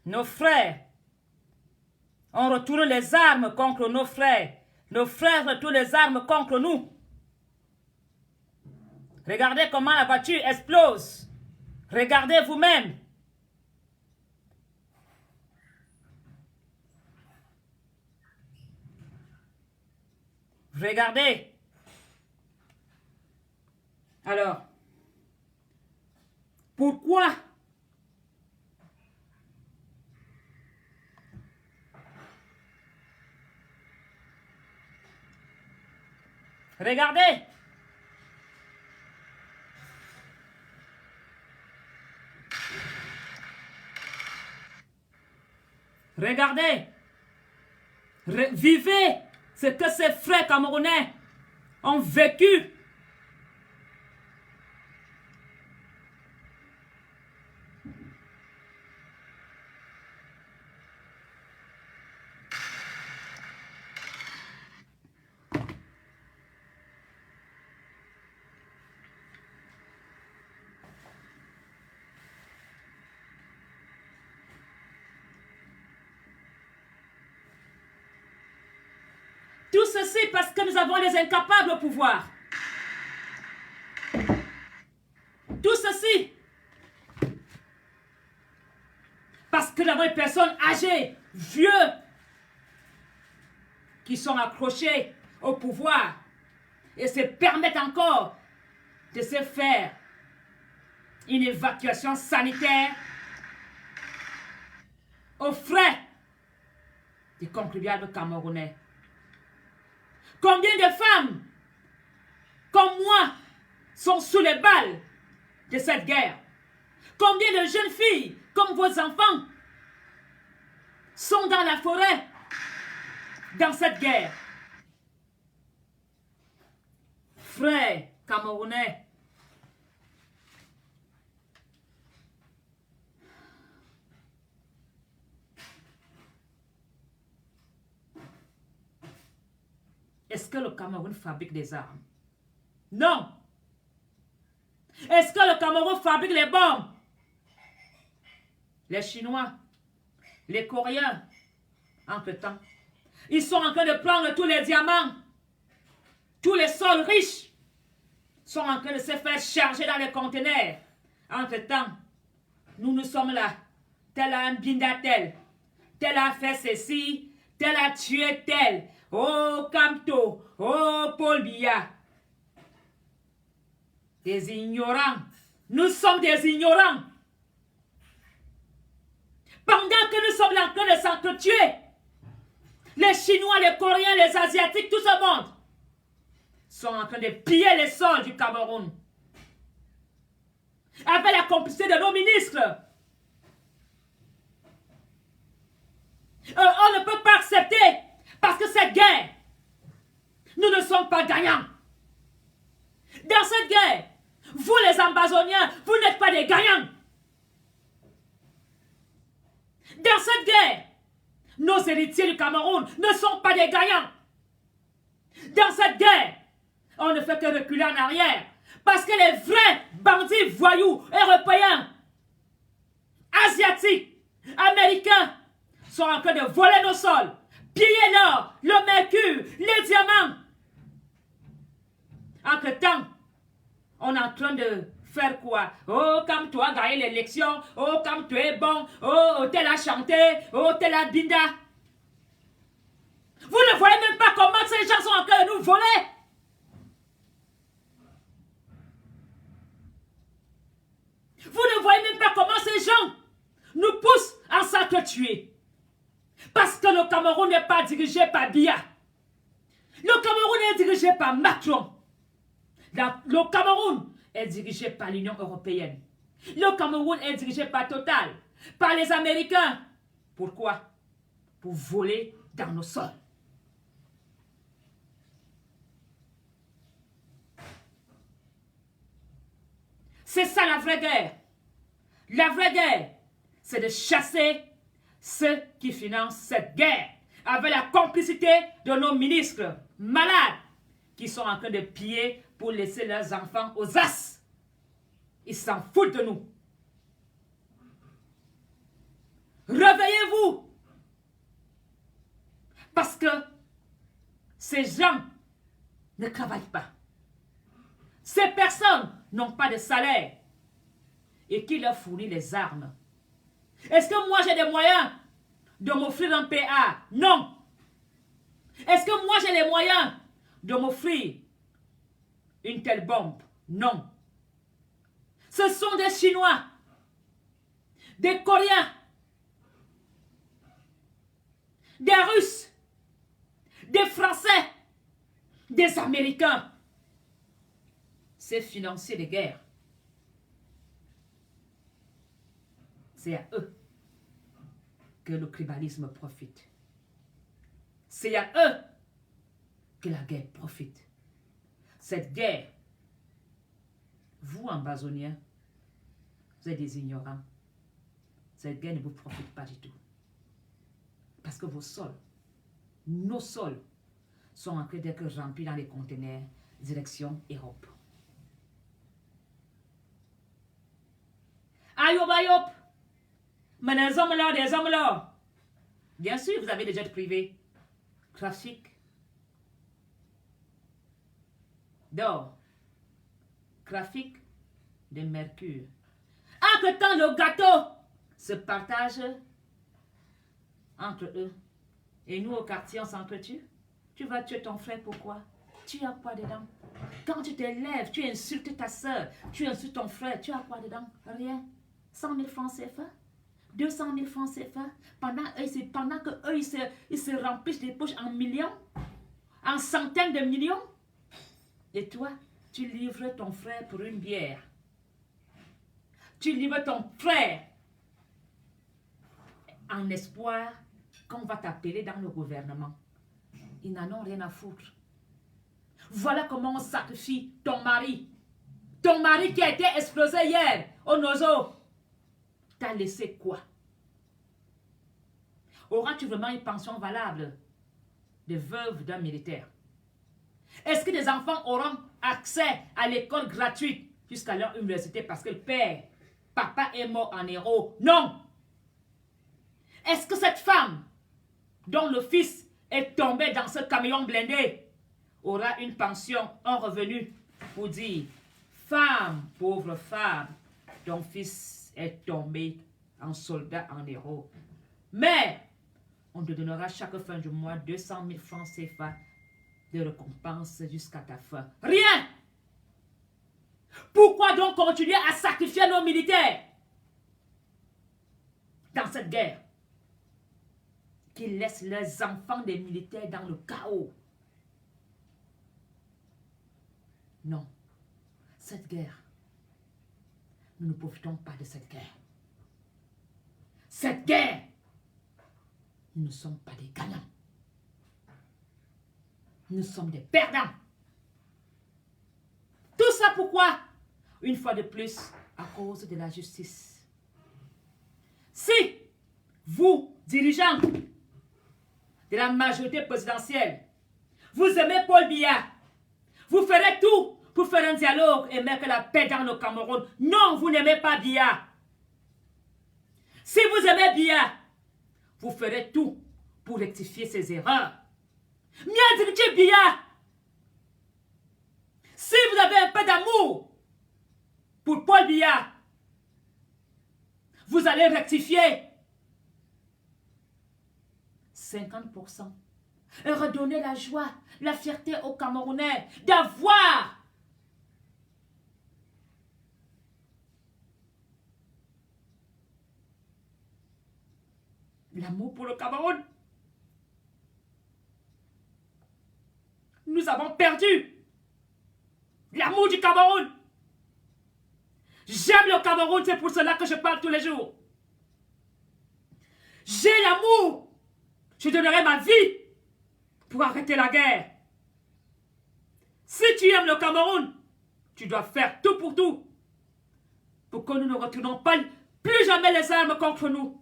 Nos frères, on retourne les armes contre nos frères. Nos frères retournent les armes contre nous. Regardez comment la voiture explose. Regardez vous-même. Regardez. Alors, pourquoi regardez. Regardez, vivez ce que ces frères camerounais ont vécu. Tout ceci parce que nous avons les incapables au pouvoir. Tout ceci parce que nous avons des personnes âgées, vieux, qui sont accrochés au pouvoir et se permettent encore de se faire une évacuation sanitaire aux frais des contribuables camerounais. Combien de femmes, comme moi, sont sous les balles de cette guerre? Combien de jeunes filles, comme vos enfants, sont dans la forêt dans cette guerre? Frères camerounais, est-ce que le Cameroun fabrique des armes? Non. Est-ce que le Cameroun fabrique les bombes? Les Chinois, les Coréens, entre-temps, ils sont en train de prendre tous les diamants, tous les sols riches, sont en train de se faire charger dans les conteneurs. Entre-temps, nous sommes là. Tel a un bindatel, tel a fait ceci, tel a tué tel. Oh Camto, oh Paul Biya. Des ignorants. Nous sommes des ignorants. Pendant que nous sommes en train de s'entretuer, les Chinois, les Coréens, les Asiatiques, tout ce monde sont en train de piller les sols du Cameroun. Avec la complicité de nos ministres. On ne peut pas accepter. Parce que cette guerre, nous ne sommes pas gagnants. Dans cette guerre, vous Vous les Ambazoniens, vous n'êtes pas des gagnants. Dans cette guerre, nos héritiers du Cameroun ne sont pas des gagnants. Dans cette guerre, on ne fait que reculer en arrière. Parce que les vrais bandits voyous européens, asiatiques, américains sont en train de voler nos sols, piller l'or, le mercure, les diamants. Entre-temps, on est en train de faire quoi? Oh, comme toi as gagné l'élection. Oh, comme tu es bon. Oh, tel a chanté. Oh, tel a binda. Vous ne voyez même pas comment ces gens sont en train de nous voler. Vous ne voyez même pas comment ces gens nous poussent à s'entretuer. Parce que le Cameroun n'est pas dirigé par Biya. Le Cameroun est dirigé par Macron. Le Cameroun est dirigé par l'Union européenne. Le Cameroun est dirigé par Total, par les Américains. Pourquoi? Pour voler dans nos sols. C'est ça la vraie guerre. La vraie guerre, c'est de chasser ceux qui financent cette guerre avec la complicité de nos ministres malades qui sont en train de piller pour laisser leurs enfants aux as. Ils s'en foutent de nous. Réveillez-vous. Parce que ces gens ne travaillent pas. Ces personnes n'ont pas de salaire. Et qui leur fournit les armes? Est-ce que moi j'ai des moyens de m'offrir un PA? Non. Est-ce que moi j'ai les moyens de m'offrir une telle bombe? Non. Ce sont des Chinois, des Coréens, des Russes, des Français, des Américains. C'est financer les guerres. C'est à eux que le tribalisme profite. C'est à eux que la guerre profite. Cette guerre, vous, Ambazoniens, vous êtes des ignorants. Cette guerre ne vous profite pas du tout. Parce que vos sols, nos sols, sont en train d'être remplis dans les conteneurs direction Europe. Ayob, ayob! Mais des hommes là. Bien sûr, vous avez des jets privés. Trafic d'or. Trafic de mercure. Entre-temps, le gâteau se partage entre eux. Et nous, au quartier, on s'entretue. Tu vas tuer ton frère, pourquoi? Tu as quoi dedans? Quand tu te lèves, tu insultes ta soeur, tu insultes ton frère, tu as quoi dedans? Rien. 100 000 francs CFA, 200 000 francs CFA, pendant que eux ils se remplissent les poches en millions, en centaines de millions. Et toi, tu livres ton frère pour une bière. Tu livres ton frère en espoir qu'on va t'appeler dans le gouvernement. Ils n'en ont rien à foutre. Voilà comment on sacrifie ton mari. Ton mari qui a été explosé hier au Nozo. T'as laissé quoi? Auras-tu vraiment une pension valable de veuve d'un militaire? Est-ce que des enfants auront accès à l'école gratuite jusqu'à leur université parce que le père, papa est mort en héros? Non! Est-ce que cette femme, dont le fils est tombé dans ce camion blindé, aura une pension, un revenu pour dire femme, pauvre femme, ton fils est tombé en soldat, en héros. Mais on te donnera chaque fin du mois 200 000 francs CFA de récompense jusqu'à ta fin. Rien! Pourquoi donc continuer à sacrifier nos militaires dans cette guerre qui laisse leurs enfants des militaires dans le chaos? Non, cette guerre, nous ne profitons pas de cette guerre. Cette guerre, nous ne sommes pas des gagnants. Nous sommes des perdants. Tout ça pourquoi? une fois de plus, à cause de la justice. Si vous, dirigeants de la majorité présidentielle, vous aimez Paul Biya, vous ferez tout pour faire un dialogue et mettre la paix dans le Cameroun. Non, vous n'aimez pas Biya. Si vous aimez Biya, vous ferez tout pour rectifier ses erreurs. Mieux dirigez Biya. Si vous avez un peu d'amour pour Paul Biya, vous allez rectifier 50% et redonner la joie, la fierté aux Camerounais d'avoir l'amour pour le Cameroun. Nous avons perdu l'amour du Cameroun. J'aime le Cameroun, c'est pour cela que je parle tous les jours. J'ai l'amour. Je donnerai ma vie pour arrêter la guerre. Si tu aimes le Cameroun, tu dois faire tout pour que nous ne retournons pas plus jamais les armes contre nous.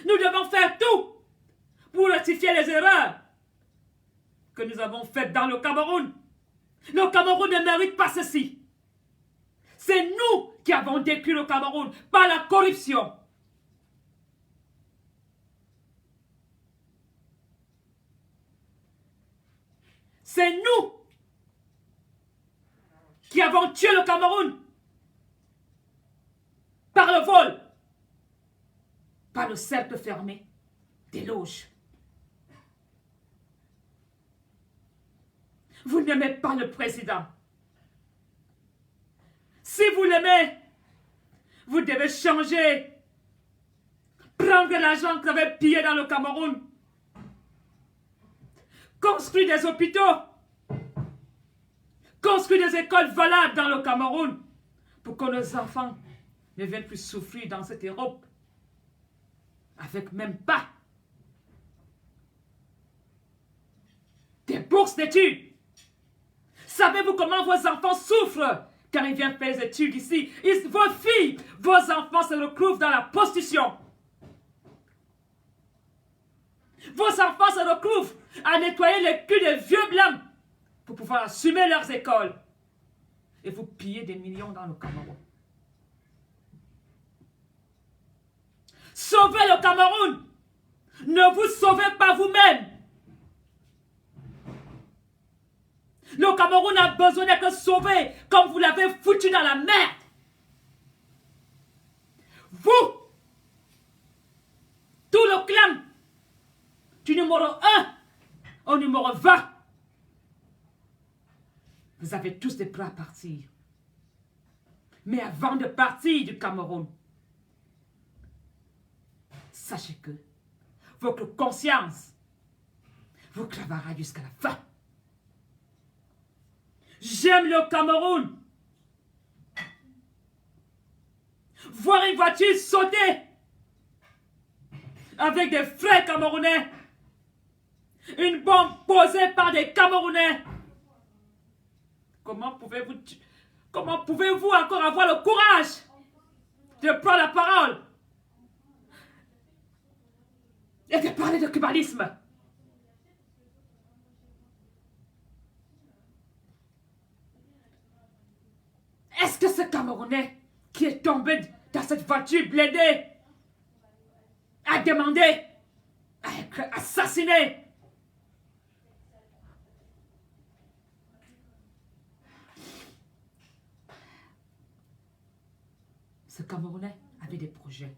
Nous devons faire tout pour rectifier les erreurs que nous avons faites dans le Cameroun. Le Cameroun ne mérite pas ceci. C'est nous qui avons détruit le Cameroun par la corruption. C'est nous qui avons tué le Cameroun par le vol, par le cercle fermé des loges. Vous n'aimez pas le président. Si vous l'aimez, vous devez changer. Prendre l'argent que vous avez pillé dans le Cameroun. Construire des hôpitaux. Construire des écoles valables dans le Cameroun pour que nos enfants ne viennent plus souffrir dans cette Europe. Avec même pas des bourses d'études. Savez-vous comment vos enfants souffrent quand ils viennent faire des études ici? Vos filles, vos enfants se retrouvent dans la prostitution. Vos enfants se retrouvent à nettoyer les culs des vieux blancs pour pouvoir assumer leurs écoles. Et vous pillez des millions dans le Cameroun. Sauvez le Cameroun. Ne vous sauvez pas vous-même. Le Cameroun a besoin d'être sauvé comme vous l'avez foutu dans la merde. Vous, tout le clan, du numéro 1 au numéro 20, vous avez tous des prêts à partir. Mais avant de partir du Cameroun, sachez que votre conscience vous clavera jusqu'à la fin. J'aime le Cameroun. Voir une voiture sauter avec des frères camerounais. Une bombe posée par des Camerounais. Comment pouvez-vous encore avoir le courage de prendre la parole et de parler de cubalisme? Est-ce que ce Camerounais qui est tombé dans cette voiture blindée a demandé à être assassiné? Ce Camerounais avait des projets.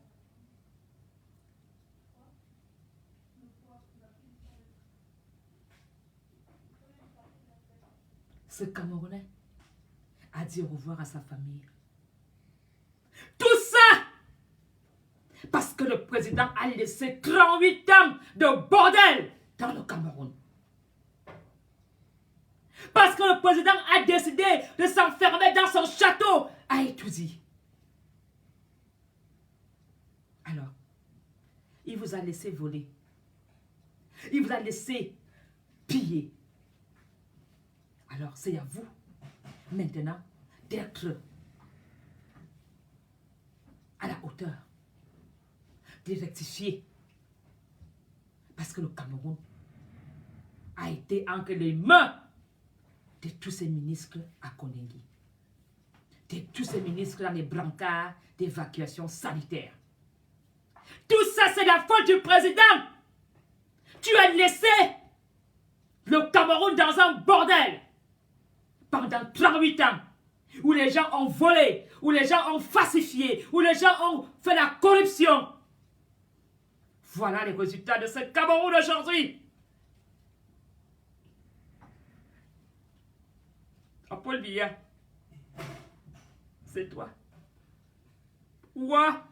Ce Camerounais a dit au revoir à sa famille. Tout ça parce que le président a laissé 38 ans de bordel dans le Cameroun. Parce que le président a décidé de s'enfermer dans son château à Étoudi. Alors, il vous a laissé voler. Il vous a laissé piller. Alors, c'est à vous maintenant d'être à la hauteur, de rectifier. Parce que le Cameroun a été entre les mains de tous ces ministres à Koningui, de tous ces ministres dans les brancards d'évacuation sanitaire. Tout ça, c'est la faute du président. Tu as laissé le Cameroun dans un bordel pendant 38 ans, où les gens ont volé, où les gens ont falsifié, où les gens ont fait la corruption. Voilà les résultats de ce Cameroun aujourd'hui. Paul Biya, c'est toi. Ouah,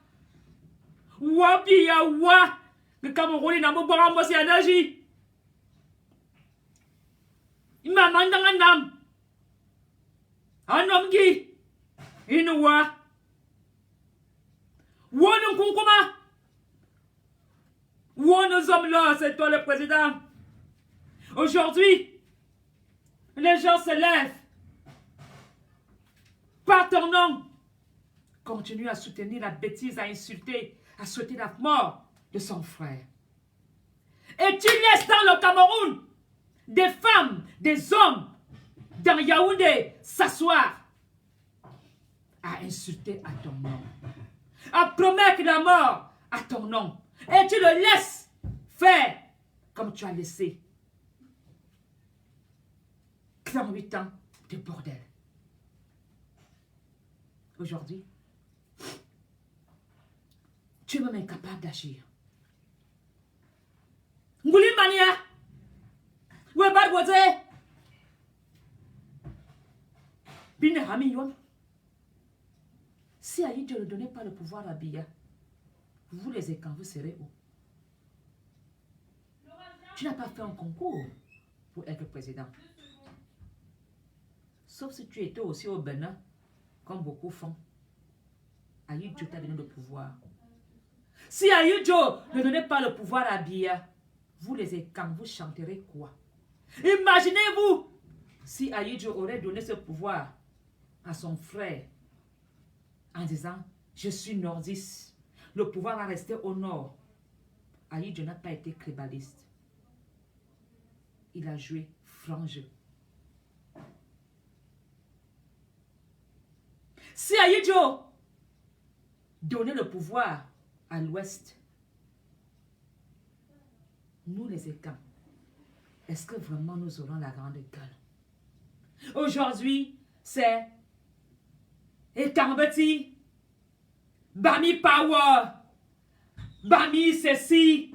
ouah Biya, ouah. Le Cameroun n'a pas boire moi c'est un agi. Il m'a mandé un homme. Un homme qui, il nous voit. Ouah nous concomma. Ouah nous sommes là, c'est toi le président. Aujourd'hui, les gens se lèvent. Par ton nom, continue à soutenir la bêtise, à insulter, à souhaiter la mort de son frère. Et tu laisses dans le Cameroun des femmes, des hommes, dans Yaoundé, s'asseoir à insulter à ton nom, à promettre la mort à ton nom. Et tu le laisses faire comme tu as laissé 38 ans de bordel. Aujourd'hui, tu es même incapable d'agir. Ngouli Mania, où est Barboise? Bine Hami Yom. Si Aïdjo ne donnait pas le pouvoir à Biya, vous les écans, vous serez où? Tu n'as pas fait un concours pour être président. Sauf si tu étais aussi au Bénin, comme beaucoup font. Aïdjo t'a donné le pouvoir. Si Aïdjo ne donnait pas le pouvoir à Biya, vous les écans, vous chanterez quoi? Imaginez-vous si Aïdjo aurait donné ce pouvoir à son frère en disant « Je suis nordiste, le pouvoir va rester au nord ». Aïdjo n'a pas été crébaliste. Il a joué franc jeu. Si Aïdjo donnait le pouvoir à l'ouest, nous les écans, est-ce que vraiment nous aurons la grande gueule? Aujourd'hui, c'est Etambeti, Bami Power, Bami ceci,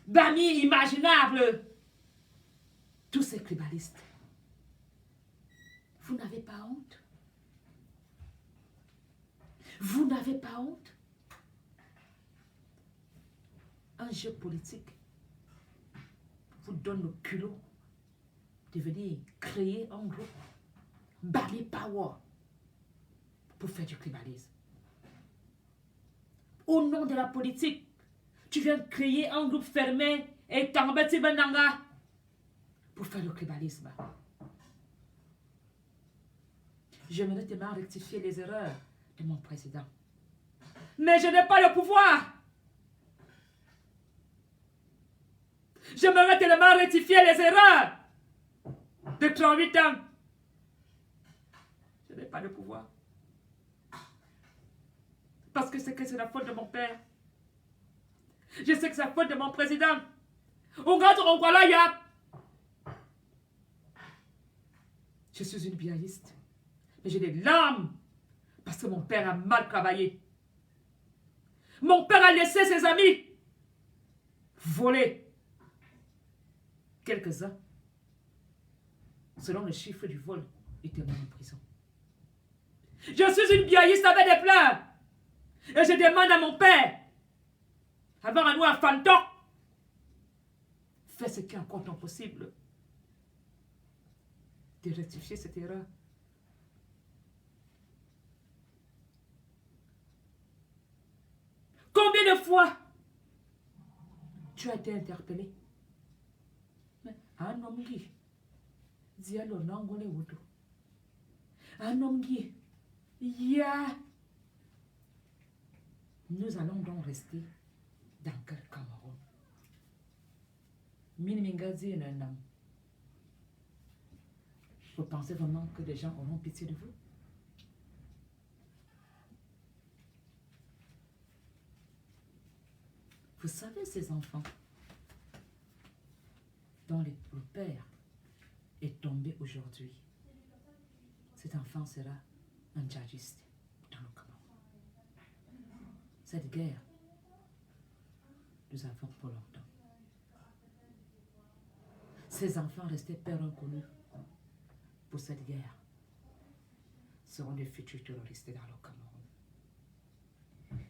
Bami imaginable. Tous ces tribalistes. Vous n'avez pas honte? Vous n'avez pas honte? Un jeu politique vous donne le culot de venir créer un groupe Bami Power pour faire du tribalisme. Au nom de la politique, tu viens créer un groupe fermé et Tambeti Benanga pour faire le tribalisme. J'aimerais tellement rectifier les erreurs de mon président. Mais je n'ai pas le pouvoir. J'aimerais tellement rectifier les erreurs de 38 ans. Je n'ai pas le pouvoir. Parce que c'est la faute de mon père. Je sais que c'est la faute de mon président. Je suis une biaïste. Mais j'ai des larmes. Parce que mon père a mal travaillé. Mon père a laissé ses amis voler. Quelques-uns, selon le chiffre du vol, étaient morts en prison. Je suis une biaïste avec des pleurs. Et je demande à mon père, avant un noir fanton, fais ce qui est encore non possible de rectifier cette erreur. Combien de fois tu as été interpellé? Un homme qui dit alors non, on est où? un homme qui, yeah. Nous allons donc rester dans quel Cameroun? Minimingazi et un homme. Vous pensez vraiment que les gens auront pitié de vous? Vous savez, ces enfants dont le père est tombé aujourd'hui, cet enfant sera un djihadiste dans le Cameroun. Cette guerre, nous avons pour longtemps. Ces enfants restés pères inconnus pour cette guerre seront des futurs terroristes dans le Cameroun.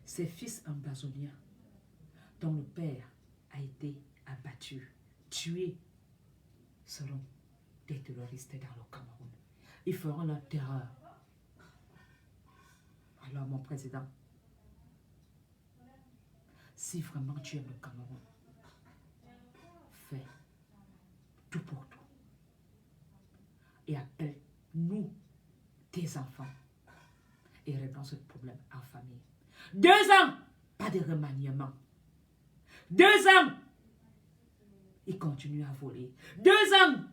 Ces fils ambazoniens dont le père a été abattu, tué, seront des terroristes dans le Cameroun. Ils feront leur terreur. Alors, mon président, si vraiment tu aimes le Cameroun, fais tout pour tout. Et appelle-nous, tes enfants, et réglons ce problème en famille. 2 ans, pas de remaniement. 2 ans, ils continuent à voler. 2 ans,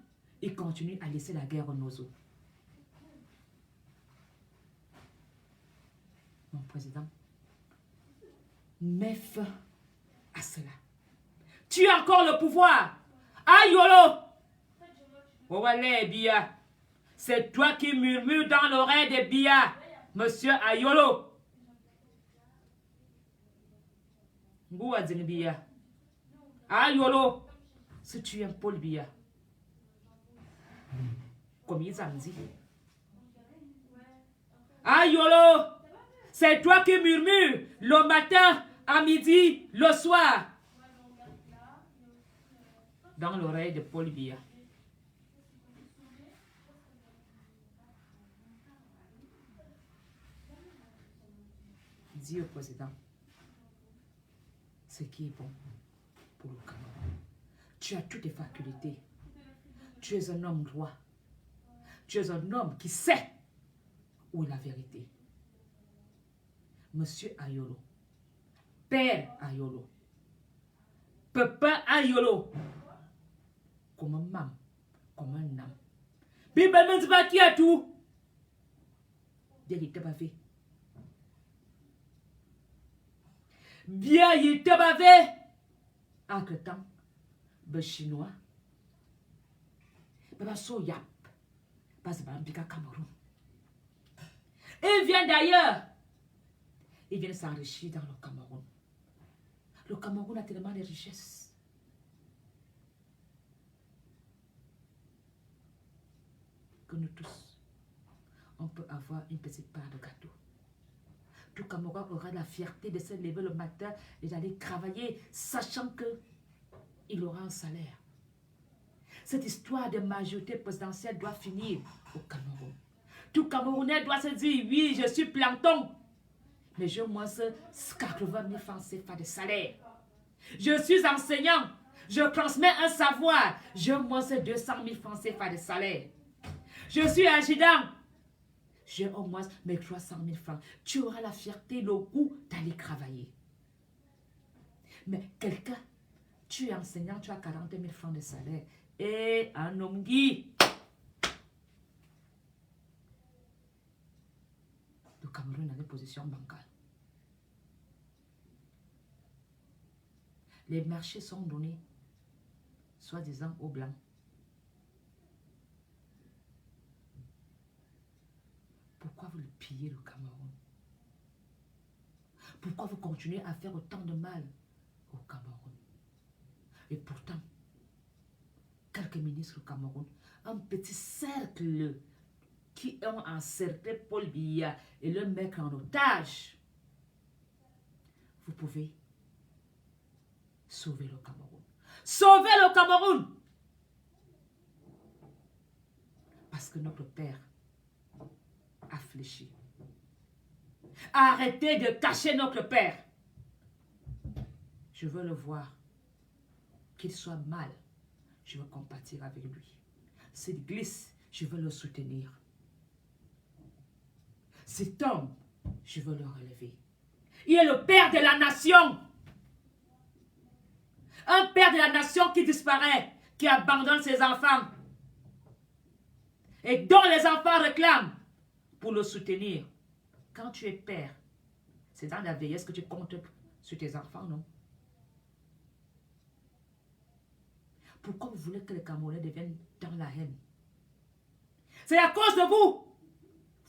ils continuent à laisser la guerre aux eaux. Mon président, mets fin à cela. Tu as encore le pouvoir. Ayolo! Owale Bia. C'est toi qui murmures dans l'oreille de Bia, monsieur Ayolo. Ngouadzing Bia. Ayolo. Si tu aimes Paul Bia. Comme ils ont dit. Ayolo. C'est toi qui murmures le matin, à midi, le soir. Dans l'oreille de Paul Bia. Dis au président ce qui est bon pour le Cameroun. Tu as toutes les facultés. Tu es un homme droit. Tu es un homme qui sait où est la vérité. Monsieur Ayolo, Père Ayolo, Papa Ayolo, comme un mam, comme un âme. Bible me dit pas qui a tout. Bien, il était bavé. Bien, il était bavé. Entre-temps, le chinois, le soya, parce que le Cameroun. Il vient d'ailleurs. Ils viennent s'enrichir dans le Cameroun. Le Cameroun a tellement de richesses. Que nous tous, on peut avoir une petite part de gâteau. Tout Cameroun aura la fierté de se lever le matin et d'aller travailler, sachant qu'il aura un salaire. Cette histoire de majorité présidentielle doit finir au Cameroun. Tout Camerounais doit se dire, oui, je suis planton. Mais j'ai au moins 80 000 francs CFA de salaire. Je suis enseignant. Je transmets un savoir. J'ai au moins 200 000 francs CFA de salaire. Je suis adjudant. J'ai au moins mes 300 000 francs. Tu auras la fierté, le goût d'aller travailler. Mais quelqu'un, tu es enseignant, tu as 40 000 francs de salaire. Et un homme qui... Le Cameroun a des positions bancales. Les marchés sont donnés, soi-disant, aux Blancs. Pourquoi vous le pillez, le Cameroun? Pourquoi vous continuez à faire autant de mal au Cameroun? Et pourtant, quelques ministres au Cameroun, un petit cercle qui ont encerclé Paul Biya et le mettre en otage. Vous pouvez sauver le Cameroun. Sauver le Cameroun! Parce que notre père a fléchi. Arrêtez de cacher notre père. Je veux le voir. Qu'il soit mal, je veux compatir avec lui. S'il glisse, je veux le soutenir. Cet homme, je veux le relever. Il est le père de la nation. Un père de la nation qui disparaît, qui abandonne ses enfants. Et dont les enfants réclament pour le soutenir. Quand tu es père, c'est dans la vieillesse que tu comptes sur tes enfants, non? Pourquoi vous voulez que les Camerounais deviennent dans la haine? C'est à cause de vous.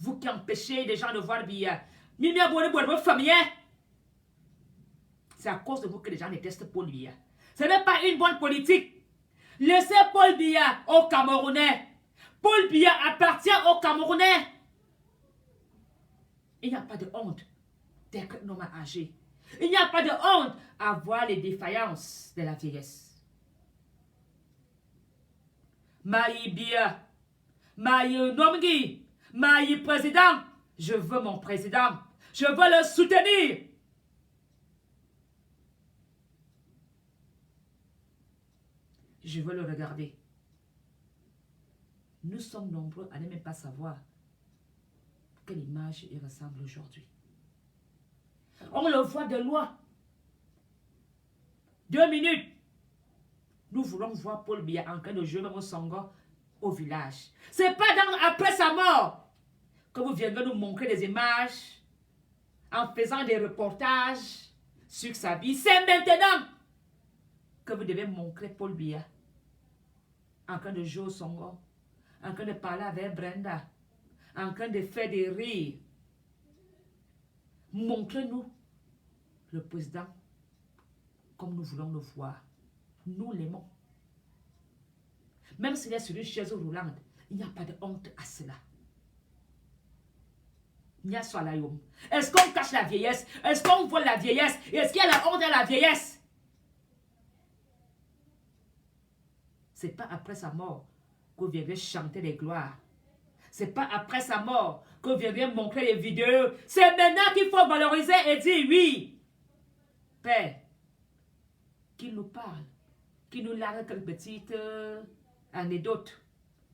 Vous qui empêchez les gens de voir Biya. C'est à cause de vous que les gens détestent Paul Biya. Ce n'est pas une bonne politique. Laissez Paul Biya aux Camerounais. Paul Biya appartient aux Camerounais. Il n'y a pas de honte d'être un homme âgé. Il n'y a pas de honte à voir les défaillances de la vieillesse. Maï Biya, Maï Nomgi, Maï président, je veux mon président. Je veux le soutenir. Je veux le regarder. Nous sommes nombreux à ne même pas savoir quelle image il ressemble aujourd'hui. On le voit de loin. 2 minutes. Nous voulons voir Paul Biya en train de jouer même au Songo au village. Ce n'est pas après sa mort que vous viendrez nous montrer des images en faisant des reportages sur sa vie. C'est maintenant que vous devez montrer Paul Biya en train de jouer au Songo, en train de parler avec Brenda, en train de faire des rires. Montrez-nous le président comme nous voulons le voir. Nous l'aimons. Même s'il est sur une chaise roulante, il n'y a pas de honte à cela. Est-ce qu'on cache la vieillesse? Est-ce qu'on vole la vieillesse? Est-ce qu'il y a la honte à la vieillesse? Ce n'est pas après sa mort que vous viendrez chanter les gloires. Ce n'est pas après sa mort que vous viendrez montrer les vidéos. C'est maintenant qu'il faut valoriser et dire oui. Père, qu'il nous parle, qu'il nous largue quelques petites anecdotes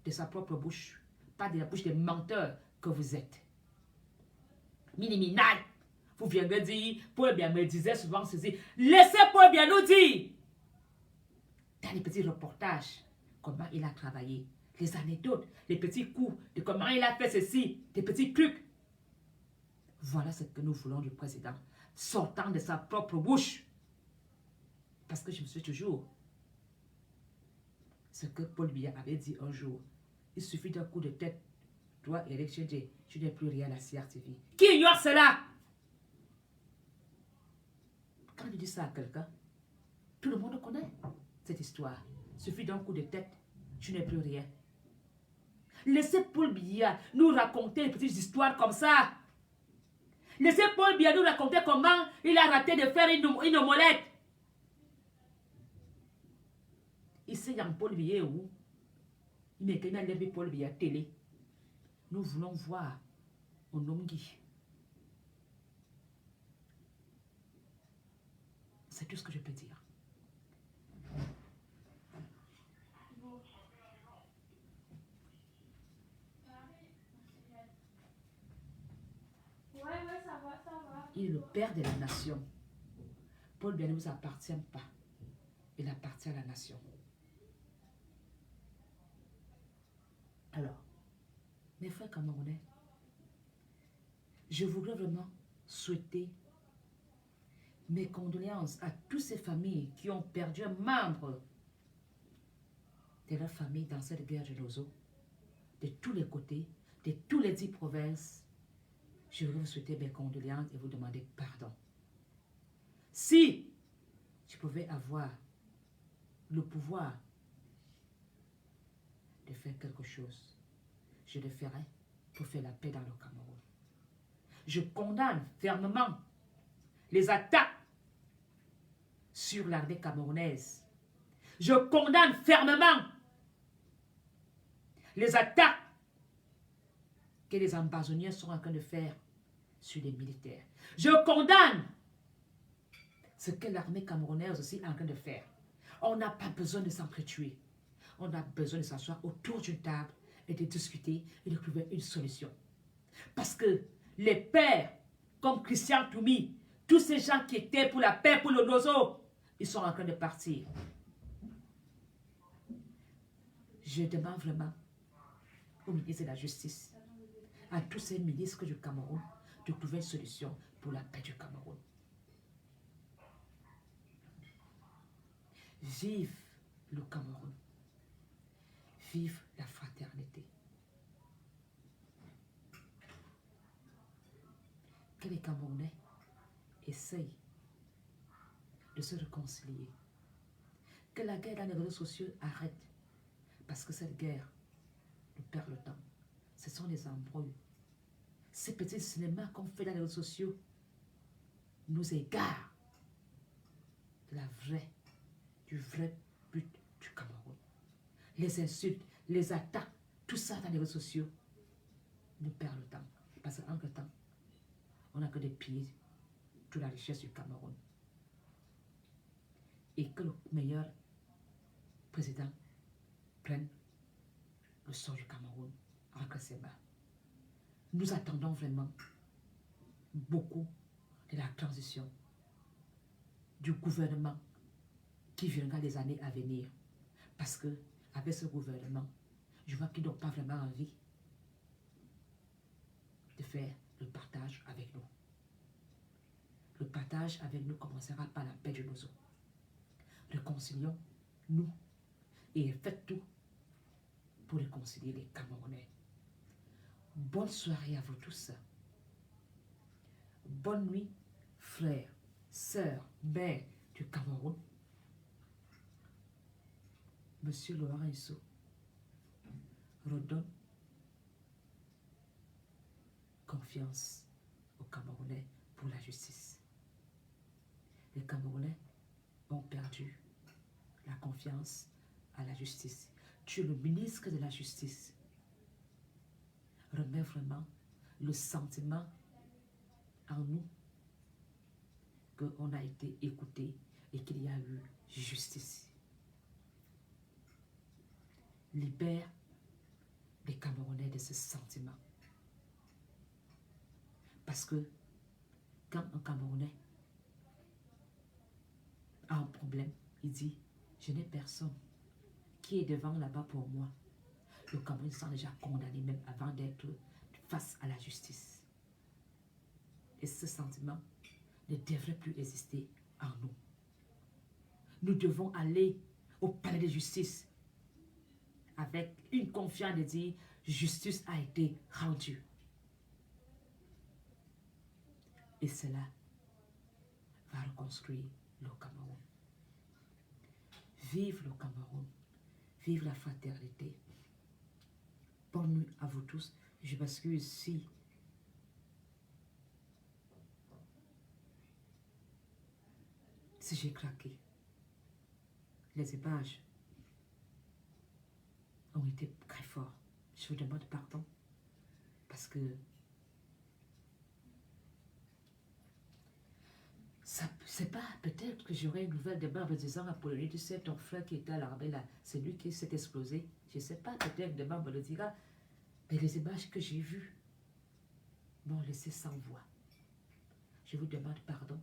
de sa propre bouche, pas de la bouche des menteurs que vous êtes. Miniminal, vous viendrez dire, Paul Biya me disait souvent ceci, laissez Paul Biya nous dire, dans les petits reportages, comment il a travaillé, les anecdotes, les petits coups, de comment il a fait ceci, des petits trucs. Voilà ce que nous voulons du président, sortant de sa propre bouche. Parce que je me suis toujours, ce que Paul Biya avait dit un jour, il suffit d'un coup de tête, toi, Eric Chedje, tu n'es plus rien à la CRTV. Qui ignore cela? Quand je dis ça à quelqu'un, tout le monde connaît cette histoire. Il suffit d'un coup de tête, tu n'es plus rien. Laissez Paul Biya nous raconter des petites histoires comme ça. Laissez Paul Biya nous raconter comment il a raté de faire une omelette. Ici, il y a un Paul Biya où il n'est qu'un élève Paul Biya télé. Nous voulons voir au Nomgi. C'est tout ce que je peux dire. Ouais, ça va, ça va. Il est le père de la nation. Paul Biya ne vous appartient pas. Il appartient à la nation. Alors, mes frères camerounais, je voudrais vraiment souhaiter mes condoléances à toutes ces familles qui ont perdu un membre de leur famille dans cette guerre de Nozo, de tous les côtés, de tous les 10 provinces. Je voudrais vous souhaiter mes condoléances et vous demander pardon. Si je pouvais avoir le pouvoir de faire quelque chose, je le ferai pour faire la paix dans le Cameroun. Je condamne fermement les attaques sur l'armée camerounaise. Je condamne fermement les attaques que les ambazoniens sont en train de faire sur les militaires. Je condamne ce que l'armée camerounaise aussi est en train de faire. On n'a pas besoin de s'entretuer. On a besoin de s'asseoir autour d'une table et de discuter et de trouver une solution. Parce que les pères, comme Christian Toumi, tous ces gens qui étaient pour la paix, pour le Nozo, ils sont en train de partir. Je demande vraiment au ministre de la Justice, à tous ces ministres du Cameroun, de trouver une solution pour la paix du Cameroun. Vive le Cameroun. Vive la fraternité. Que les Camerounais essayent de se réconcilier. Que la guerre dans les réseaux sociaux arrête. Parce que cette guerre nous perd le temps. Ce sont des embrouilles. Ces petits cinémas qu'on fait dans les réseaux sociaux nous égarent de du vrai but du Cameroun. Les insultes, les attaques, tout ça dans les réseaux sociaux nous perd le temps. Parce qu'entre temps, on n'a que des piller toute la richesse du Cameroun. Et que le meilleur président prenne le sort du Cameroun entre ses mains. Nous attendons vraiment beaucoup de la transition du gouvernement qui viendra les années à venir. Parce que avec ce gouvernement, je vois qu'ils n'ont pas vraiment envie de faire le partage avec nous. Le partage avec nous commencera par la paix du Nozo. Réconcilions-nous et faites tout pour réconcilier les Camerounais. Bonne soirée à vous tous. Bonne nuit, frères, sœurs, mères du Cameroun. Monsieur Lorenzo redonne confiance aux Camerounais pour la justice. Les Camerounais ont perdu la confiance à la justice. Tu es le ministre de la Justice. Remets vraiment le sentiment en nous qu'on a été écouté et qu'il y a eu justice. Libère les Camerounais de ce sentiment. Parce que quand un Camerounais a un problème, il dit, je n'ai personne qui est devant là-bas pour moi. Le Cameroun s'est déjà condamné même avant d'être face à la justice. Et ce sentiment ne devrait plus exister en nous. Nous devons aller au palais de justice avec une confiance de dire justice a été rendue. Et cela va reconstruire le Cameroun. Vive le Cameroun. Vive la fraternité. Bonne nuit à vous tous. Je m'excuse si j'ai craqué. Les images ont été très forts. Je vous demande pardon parce que c'est pas peut-être que j'aurai une nouvelle débat en me disant Apollonie, tu sais, ton frère qui était à l'armée là, c'est lui qui s'est explosé. Je ne sais pas, peut-être demain on me le dira. Mais les images que j'ai vues m'ont laissé sans voix. Je vous demande pardon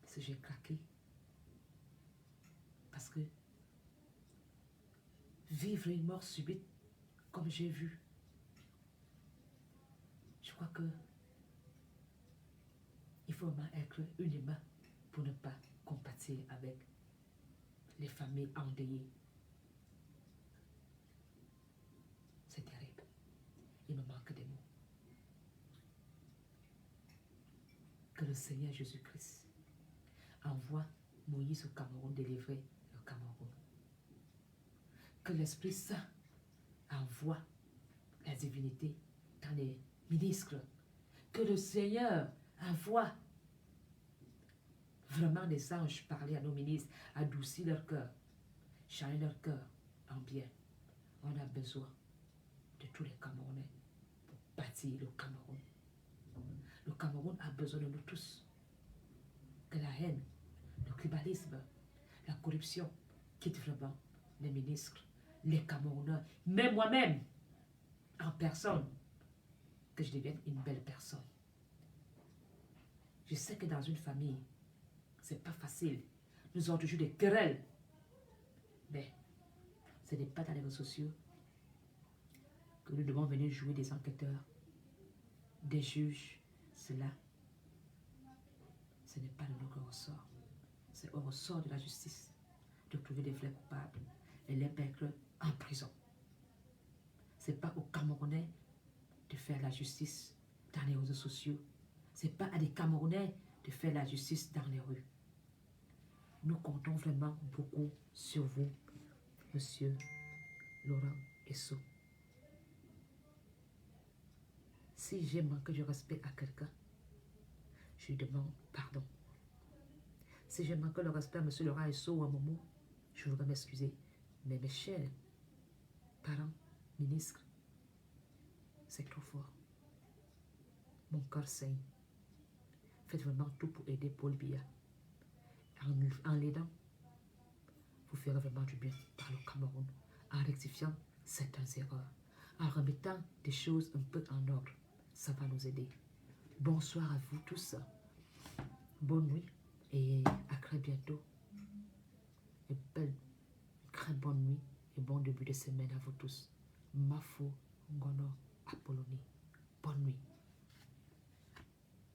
parce que j'ai craqué. Parce que vivre une mort subite comme j'ai vu, je crois que il faut vraiment être un humain pour ne pas compatir avec les familles endeuillées. C'est terrible. Il me manque des mots. Que le Seigneur Jésus-Christ envoie Moïse au Cameroun délivrer le Cameroun. Que l'Esprit Saint envoie la divinité dans les ministres. Que le Seigneur envoie vraiment des anges parler à nos ministres, adoucir leur cœur, changer leur cœur en bien. On a besoin de tous les Camerounais pour bâtir le Cameroun. Le Cameroun a besoin de nous tous. Que la haine, le tribalisme, la corruption quittent vraiment les ministres, les Camerounais, même moi-même, en personne. que je devienne une belle personne. Je sais que dans une famille, c'est pas facile. Nous avons toujours des querelles. Mais ce n'est pas dans les réseaux sociaux que nous devons venir jouer des enquêteurs, des juges. Cela, ce n'est pas de notre ressort. C'est au ressort de la justice de trouver des vrais coupables et les mettre en prison. Ce n'est pas aux Camerounais de faire la justice dans les réseaux sociaux. Ce n'est pas à des Camerounais de faire la justice dans les rues. Nous comptons vraiment beaucoup sur vous, Monsieur Laurent Esso. Si j'ai manqué de respect à quelqu'un, je lui demande pardon. Si j'ai manqué le respect à M. Laurent Esso ou à Momo, je voudrais m'excuser. Mais mes chers parents, ministres, c'est trop fort. Mon cœur saigne. Faites vraiment tout pour aider Paul Biya. En l'aidant, vous ferez vraiment du bien par le Cameroun, en rectifiant certaines erreurs, en remettant des choses un peu en ordre. Ça va nous aider. Bonsoir à vous tous. Bonne nuit et à très bientôt. Une très bonne nuit et bon début de semaine à vous tous. Mafo Ngono Apollonie.